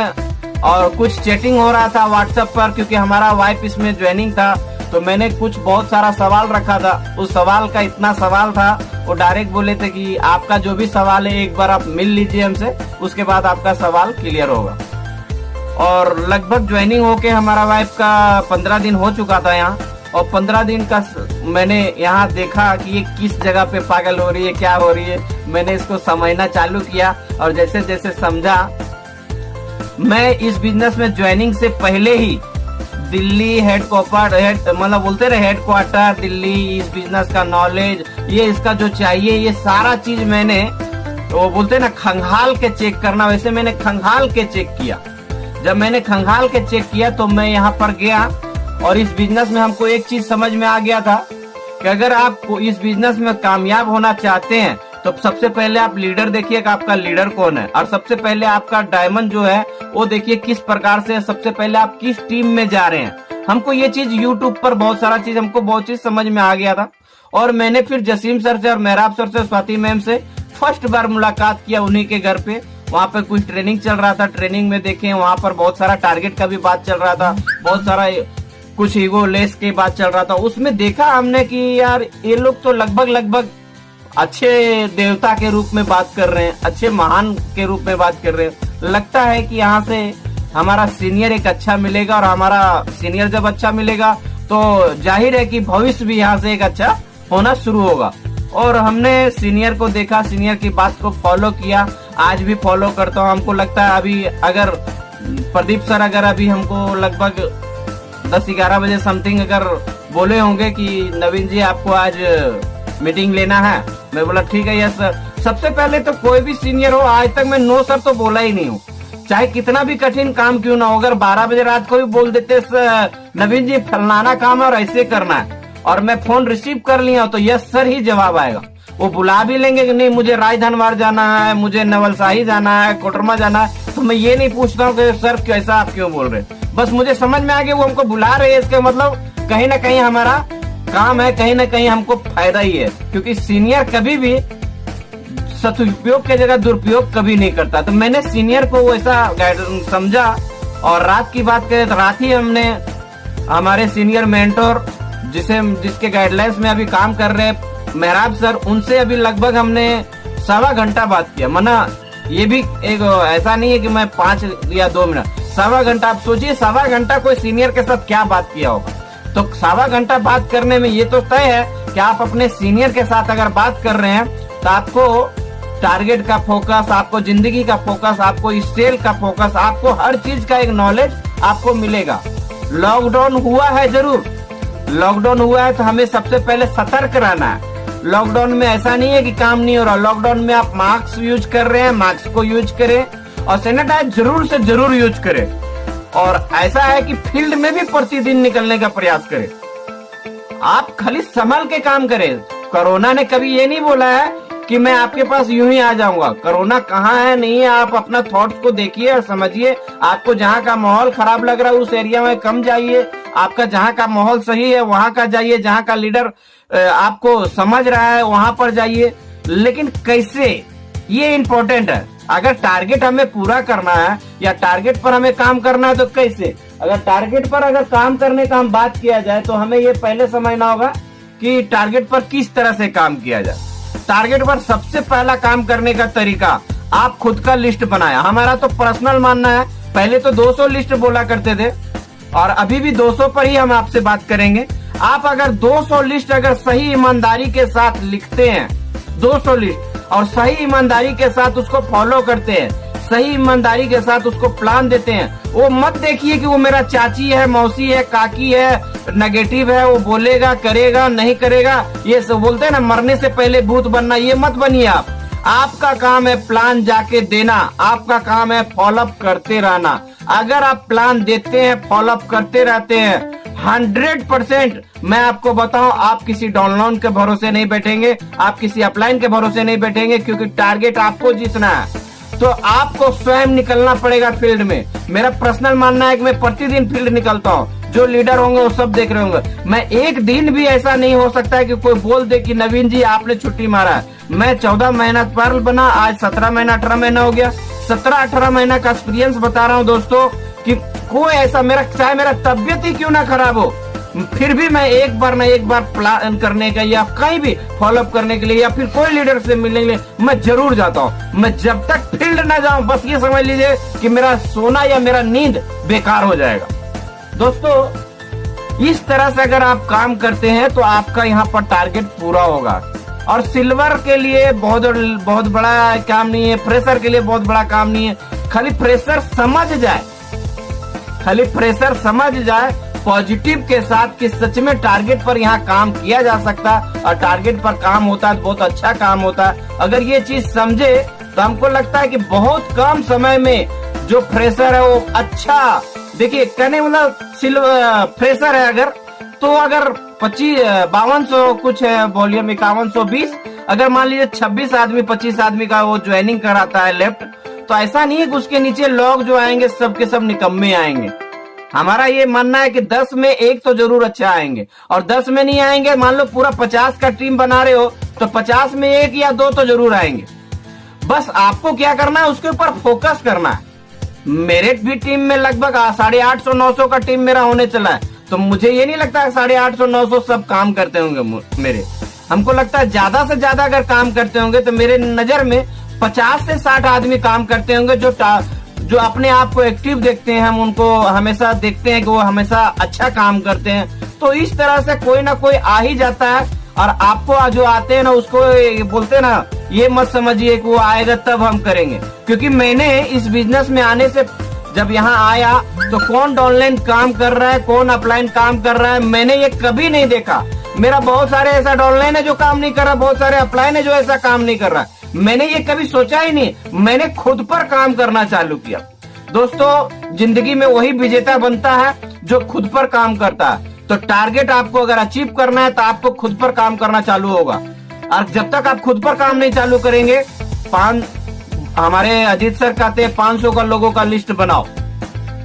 और कुछ चैटिंग हो रहा था व्हाट्सएप पर, क्योंकि हमारा वाइफ इसमें ज्वाइनिंग था। तो मैंने कुछ बहुत सारा सवाल रखा था। उस सवाल का इतना सवाल था, वो डायरेक्ट बोले थे कि आपका जो भी सवाल है एक बार आप मिल लीजिए हमसे, उसके बाद आपका सवाल क्लियर होगा। और लगभग ज्वाइनिंग होके हमारा वाइफ का 15 दिन हो चुका था यहाँ। और 15 दिन का मैंने यहाँ देखा कि ये किस जगह पे पागल हो रही है, क्या हो रही है। मैंने इसको समझना चालू किया और जैसे जैसे समझा, मैं इस बिजनेस में ज्वाइनिंग से पहले ही दिल्ली मतलब बोलते रहे हेडक्वार्टर दिल्ली, इस बिजनेस का नॉलेज, ये इसका जो चाहिए, ये सारा चीज मैंने, वो बोलते ना खंगाल के चेक करना, वैसे मैंने खंगाल के चेक किया। जब मैंने खंगाल के चेक किया तो मैं यहाँ पर गया और इस बिजनेस में हमको एक चीज समझ में आ गया था कि अगर आप इस बिजनेस में कामयाब होना चाहते हैं तो सबसे पहले आप लीडर देखिए कि आपका लीडर कौन है, और सबसे पहले आपका डायमंड जो है वो देखिए किस प्रकार से, सबसे पहले आप किस टीम में जा रहे हैं। हमको ये चीज यूट्यूब पर बहुत सारा चीज, हमको बहुत चीज समझ में आ गया था। और मैंने फिर जसीम सर से और मेहराब सर से, स्वाति मैम से फर्स्ट बार मुलाकात किया उन्हीं के घर पे। वहाँ पे कुछ ट्रेनिंग चल रहा था, ट्रेनिंग में देखे वहाँ पर बहुत सारा टारगेट का भी बात चल रहा था, बहुत सारा कुछ ईगो लेस की बात चल रहा था। उसमें देखा हमने कि यार ये लोग तो लगभग अच्छे देवता के रूप में बात कर रहे हैं, अच्छे महान के रूप में बात कर रहे हैं। लगता है कि यहाँ से हमारा सीनियर एक अच्छा मिलेगा, और हमारा सीनियर जब अच्छा मिलेगा तो जाहिर है कि भविष्य भी यहाँ से एक अच्छा होना शुरू होगा। और हमने सीनियर को देखा, सीनियर की बात को फॉलो किया, आज भी फॉलो करता हूँ। हमको लगता है अभी अगर प्रदीप सर अगर अभी हमको लगभग 10-11 बजे समथिंग अगर बोले होंगे कि नवीन जी आपको आज मीटिंग लेना है, मैं बोला ठीक है यस सर। सबसे पहले तो कोई भी सीनियर हो, आज तक मैं नो सर तो बोला ही नहीं हूँ, चाहे कितना भी कठिन काम क्यों ना हो। अगर 12 बजे रात को भी बोल देते नवीन जी फलाना काम है और ऐसे करना है, और मैं फोन रिसीव कर लिया तो यस सर ही जवाब आएगा। वो बुला भी लेंगे कि नहीं मुझे राजधनवार जाना है, मुझे नवलसाही जाना है, कोटरमा जाना है, तो मैं ये नहीं पूछता हूँ कि सर कैसा आप क्यों बोल रहे हैं। बस मुझे समझ में आ गया वो हमको बुला रहे हैं, इसका मतलब कहीं ना कहीं हमारा काम है, कहीं ना कहीं हमको फायदा ही है। क्योंकि सीनियर कभी भी सदुपयोग की जगह दुरुपयोग कभी नहीं करता। तो मैंने सीनियर को वैसा गाइडेंस समझा। और रात की बात करें तो रात ही हमने हमारे सीनियर मेंटोर जिसके गाइडलाइंस में अभी काम कर रहे हैं मेहराब सर, उनसे अभी लगभग हमने 1.25 घंटा बात किया। मना ये भी एक ऐसा नहीं है कि मैं 5 या 2 मिनट, 1.25 घंटा। आप सोचिए 1.25 घंटा कोई सीनियर के साथ क्या बात किया होगा। तो 1.25 घंटा बात करने में ये तो तय है कि आप अपने सीनियर के साथ अगर बात कर रहे हैं तो आपको टारगेट का फोकस, आपको जिंदगी का फोकस, आपको सेल का फोकस, आपको हर चीज का एक नॉलेज आपको मिलेगा। लॉकडाउन हुआ है, जरूर लॉकडाउन हुआ है, तो हमें सबसे पहले सतर्क रहना है। लॉकडाउन में ऐसा नहीं है कि काम नहीं हो रहा। लॉकडाउन में आप मास्क यूज कर रहे हैं, मास्क को यूज करें और सैनिटाइज जरूर से जरूर यूज करें। और ऐसा है कि फील्ड में भी प्रतिदिन निकलने का प्रयास करें। आप खाली संभल के काम करें। कोरोना ने कभी ये नहीं बोला है कि मैं आपके पास यूं ही आ जाऊंगा। कोरोना कहाँ है, नहीं है। आप अपना थॉट्स को देखिए और समझिए। आपको जहाँ का माहौल खराब लग रहा है उस एरिया में कम जाइए। आपका जहाँ का माहौल सही है वहां का जाइए। जहाँ का लीडर आपको समझ रहा है वहां पर जाइए। लेकिन कैसे, ये इम्पोर्टेंट है। अगर टारगेट हमें पूरा करना है या टारगेट पर हमें काम करना है तो कैसे। अगर टारगेट पर अगर काम करने का हम बात किया जाए तो हमें ये पहले समझना होगा कि टारगेट पर किस तरह से काम किया जाए। टारगेट पर सबसे पहला काम करने का तरीका, आप खुद का लिस्ट बनाए। हमारा तो पर्सनल मानना है, पहले तो 200 लिस्ट बोला करते थे और अभी भी 200 पर ही हम आपसे बात करेंगे। आप अगर 200 लिस्ट अगर सही ईमानदारी के साथ लिखते हैं, 200 लिस्ट, और सही ईमानदारी के साथ उसको फॉलो करते हैं, सही ईमानदारी के साथ उसको प्लान देते हैं, वो मत देखिए कि वो मेरा चाची है, मौसी है, काकी है, नेगेटिव है, वो बोलेगा, करेगा, नहीं करेगा, ये सब बोलते हैं ना मरने से पहले भूत बनना, ये मत बनिए आप। आपका काम है प्लान जाके देना, आपका काम है फॉलोअप करते रहना। अगर आप प्लान देते हैं, फॉलोअप करते रहते हैं, 100% मैं आपको बताऊं, आप किसी डाउनलोड के भरोसे नहीं बैठेंगे, आप किसी अपलाइन के भरोसे नहीं बैठेंगे, क्योंकि टारगेट आपको जीतना है। तो आपको स्वयं निकलना पड़ेगा फील्ड में। मेरा पर्सनल मानना है कि मैं प्रतिदिन फील्ड निकलता हूँ। जो लीडर होंगे वो सब देख रहे होंगे। मैं एक दिन भी ऐसा नहीं हो सकता है कि कोई बोल दे कि नवीन जी आपने छुट्टी मारा है। मैं 14 महीना पर बना, आज 17 महीना 18 महीना हो गया। 17-18 महीना का एक्सपीरियंस बता रहा हूँ दोस्तों कि कोई ऐसा चाहे मेरा तबियत ही क्यों ना खराब हो, फिर भी मैं एक बार ना एक बार प्लान करने का या कहीं भी फॉलोअप करने के लिए या फिर कोई लीडर से मिलने के लिए मैं जरूर जाता हूँ। मैं जब तक फील्ड ना जाऊं, बस ये समझ लीजिए कि मेरा सोना या मेरा नींद बेकार हो जाएगा। दोस्तों, इस तरह से अगर आप काम करते हैं तो आपका यहाँ पर टारगेट पूरा होगा। और सिल्वर के लिए बहुत बड़ा काम नहीं है, फ्रेशर के लिए बहुत बड़ा काम नहीं है। खाली फ्रेशर समझ जाए पॉजिटिव के साथ कि सच में टारगेट पर यहाँ काम किया जा सकता है और टारगेट पर काम होता है तो बहुत अच्छा काम होता है। अगर ये चीज समझे तो हमको लगता है कि बहुत कम समय में जो फ्रेशर है वो अच्छा, देखिए कहने मतलब फ्रेशर है अगर, तो अगर 5200 कुछ है वॉल्यूम, 5120, अगर मान लीजिए 26 आदमी 25 आदमी का वो ज्वाइनिंग कराता है लेफ्ट, तो ऐसा नहीं है कि उसके नीचे लोग जो आएंगे सब के सब निकम्मे आएंगे। हमारा ये मानना है कि 10 में 1 तो जरूर अच्छा आएंगे, और 10 में नहीं आएंगे, मान लो पूरा 50 का टीम बना रहे हो तो 50 में 1 या 2 तो जरूर आएंगे। बस आपको क्या करना है, उसके ऊपर फोकस करना है। मेरे भी टीम में लगभग 850-900 का टीम मेरा होने चला है, तो मुझे ये नहीं लगता है 850-900 सब काम करते होंगे मेरे। हमको लगता है ज्यादा से ज्यादा अगर काम करते होंगे तो मेरे नजर में 50 से 60 आदमी काम करते होंगे जो अपने आप को एक्टिव देखते हैं। हम उनको हमेशा देखते हैं कि वो हमेशा अच्छा काम करते हैं। तो इस तरह से कोई ना कोई आ ही जाता है, और आपको जो आते हैं ना उसको बोलते हैं ना, ये मत समझिए कि वो आएगा तब हम करेंगे। क्योंकि मैंने इस बिजनेस में आने से जब यहाँ आया तो कौन ऑनलाइन काम कर रहा है, कौन ऑफलाइन काम कर रहा है, मैंने ये कभी नहीं देखा। मेरा बहुत सारे ऐसा ऑनलाइन है जो काम नहीं कर रहा, बहुत सारे ऑफलाइन है जो ऐसा काम नहीं कर रहा। मैंने ये कभी सोचा ही नहीं, मैंने खुद पर काम करना चालू किया। दोस्तों, जिंदगी में वही विजेता बनता है जो खुद पर काम करता है। तो टारगेट आपको अगर अचीव करना है तो आपको खुद पर काम करना चालू होगा, और जब तक आप खुद पर काम नहीं चालू करेंगे, हमारे अजीत सर कहते हैं 500 का लोगों का लिस्ट बनाओ।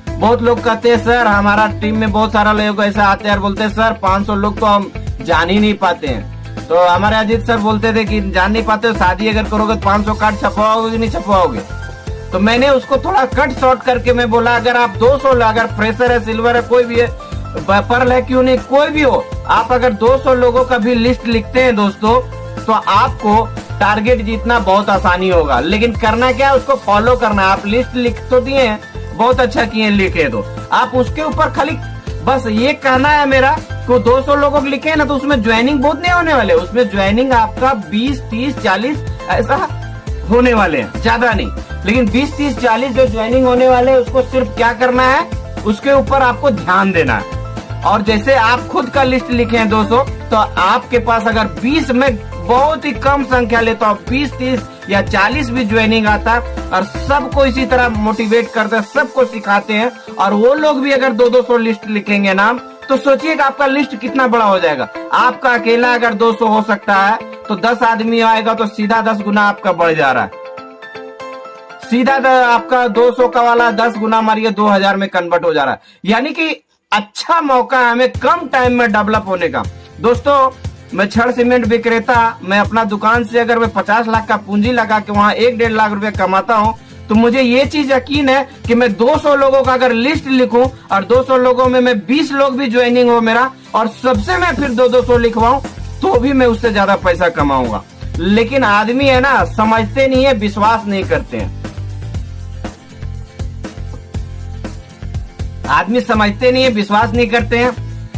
बहुत लोग कहते हैं सर हमारा टीम में बहुत सारा लोग ऐसा आते हैं और बोलते हैं सर 500 लोग तो हम जान ही नहीं पाते हैं। तो हमारे अजीत सर बोलते थे कि जान नहीं पाते हो, शादी अगर करोगे तो 500 कार्ड छपवाओगे कि नहीं छपवाओगे। तो मैंने उसको थोड़ा कट शॉर्ट करके मैं बोला अगर आप 200, अगर फ्रेशर है, सिल्वर है, कोई भी है, पर्ल है, क्यों नहीं, कोई भी हो, आप अगर 200 लोगों का भी लिस्ट लिखते हैं दोस्तों, तो आपको टारगेट जीतना बहुत आसानी होगा। लेकिन करना क्या है, उसको फॉलो करना है। आप लिस्ट लिख तो दिए हैं, बहुत अच्छा किए, लिखे दो, आप उसके ऊपर खाली बस ये कहना है मेरा को 200 लोगों को लिखे ना तो उसमें ज्वाइनिंग बहुत नहीं होने वाले, उसमें ज्वाइनिंग आपका 20, 30, 40 ऐसा होने वाले हैं, ज्यादा नहीं। लेकिन 20, 30, 40 जो ज्वाइनिंग होने वाले हैं उसको सिर्फ क्या करना है, उसके ऊपर आपको ध्यान देना है। और जैसे आप खुद का लिस्ट लिखे हैं 200, तो आपके पास अगर 20 में बहुत ही कम संख्या ले तो आप 20, 30 या 40 भी ज्वाइनिंग आता और सबको इसी तरह मोटिवेट करते हैं, सबको सिखाते हैं, और वो लोग भी अगर 200 लिस्ट लिखेंगे नाम, तो सोचिए कि आपका लिस्ट कितना बड़ा हो जाएगा। आपका अकेला अगर 200 हो सकता है तो 10 आदमी आएगा तो सीधा 10 गुना आपका बढ़ जा रहा है। सीधा आपका 200 का वाला 10 गुना मारिए 2000 में कन्वर्ट हो जा रहा है। यानी कि अच्छा मौका है हमें कम टाइम में डेवलप होने का। दोस्तों, मैं छड़ सीमेंट विक्रेता, मैं अपना दुकान से अगर मैं 50 लाख का पूंजी लगा के वहां 1-1.5 लाख रुपए कमाता हूं, तो मुझे ये चीज यकीन है कि मैं 200 लोगों का अगर लिस्ट लिखूं और 200 लोगों में मैं 20 लोग भी ज्वाइनिंग हो मेरा, और सबसे मैं फिर 200 लिखवाऊं, तो भी मैं उससे ज्यादा पैसा कमाऊंगा। लेकिन आदमी है ना, समझते नहीं है, विश्वास नहीं करते हैं। आदमी समझते नहीं है, विश्वास नहीं करते हैं।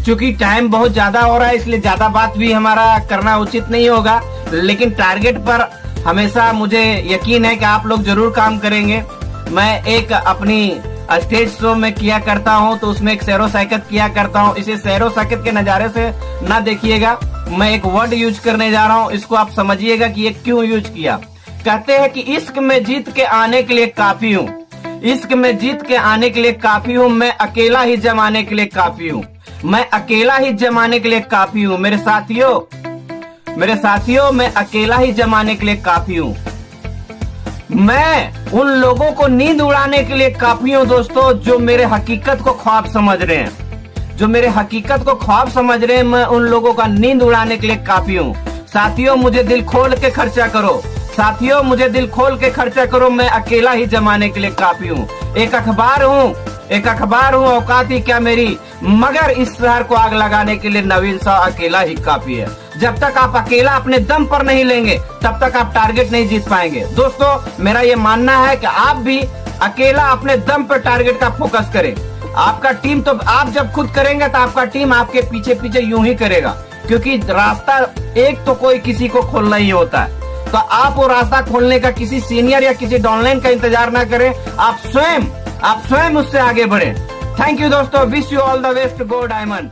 क्योंकि टाइम बहुत ज्यादा हो रहा है, इसलिए ज्यादा बात भी हमारा करना उचित नहीं होगा। लेकिन टारगेट पर हमेशा मुझे यकीन है कि आप लोग जरूर काम करेंगे। मैं एक अपनी स्टेज शो में किया करता हूं, तो उसमें एक सैरो साइकित किया करता हूं। इसे सैरो साइकित के नजारे से ना देखिएगा, मैं एक वर्ड यूज करने जा रहा हूं, इसको आप समझिएगा कि ये क्यों यूज किया। कहते हैं कि इश्क में जीत के आने के लिए काफी हूँ, इश्क में जीत के आने के लिए काफी हूँ, मैं अकेला ही जमाने के लिए काफी हूँ, मैं अकेला ही जमाने के लिए काफी हूँ। मेरे साथियों, मैं अकेला ही जमाने के लिए काफी हूँ। मैं उन लोगों को नींद उड़ाने के लिए काफी हूँ दोस्तों, जो मेरे हकीकत को ख्वाब समझ रहे हैं, जो मेरे हकीकत को ख्वाब समझ रहे हैं। मैं उन लोगों का नींद उड़ाने के लिए काफी हूँ। साथियों, मुझे दिल खोल के खर्चा करो, साथियों मुझे दिल खोल के खर्चा करो, मैं अकेला ही जमाने के लिए काफी हूँ। एक अखबार हूँ, औकात ही क्या मेरी, मगर इस शहर को आग लगाने के लिए नवीन सा अकेला ही काफी है। जब तक आप अकेला अपने दम पर नहीं लेंगे, तब तक आप टारगेट नहीं जीत पाएंगे। दोस्तों, मेरा ये मानना है कि आप भी अकेला अपने दम पर टारगेट का फोकस करें। आपका टीम, तो आप जब खुद करेंगे तो आपका टीम आपके पीछे पीछे यूं ही करेगा, क्योंकि रास्ता एक तो कोई किसी को खोलना ही होता है। तो आप वो रास्ता खोलने का किसी सीनियर या किसी डाउनलाइन का इंतजार ना करें, आप स्वयं उससे आगे बढ़े। थैंक यू दोस्तों, wish you all the best, go diamond.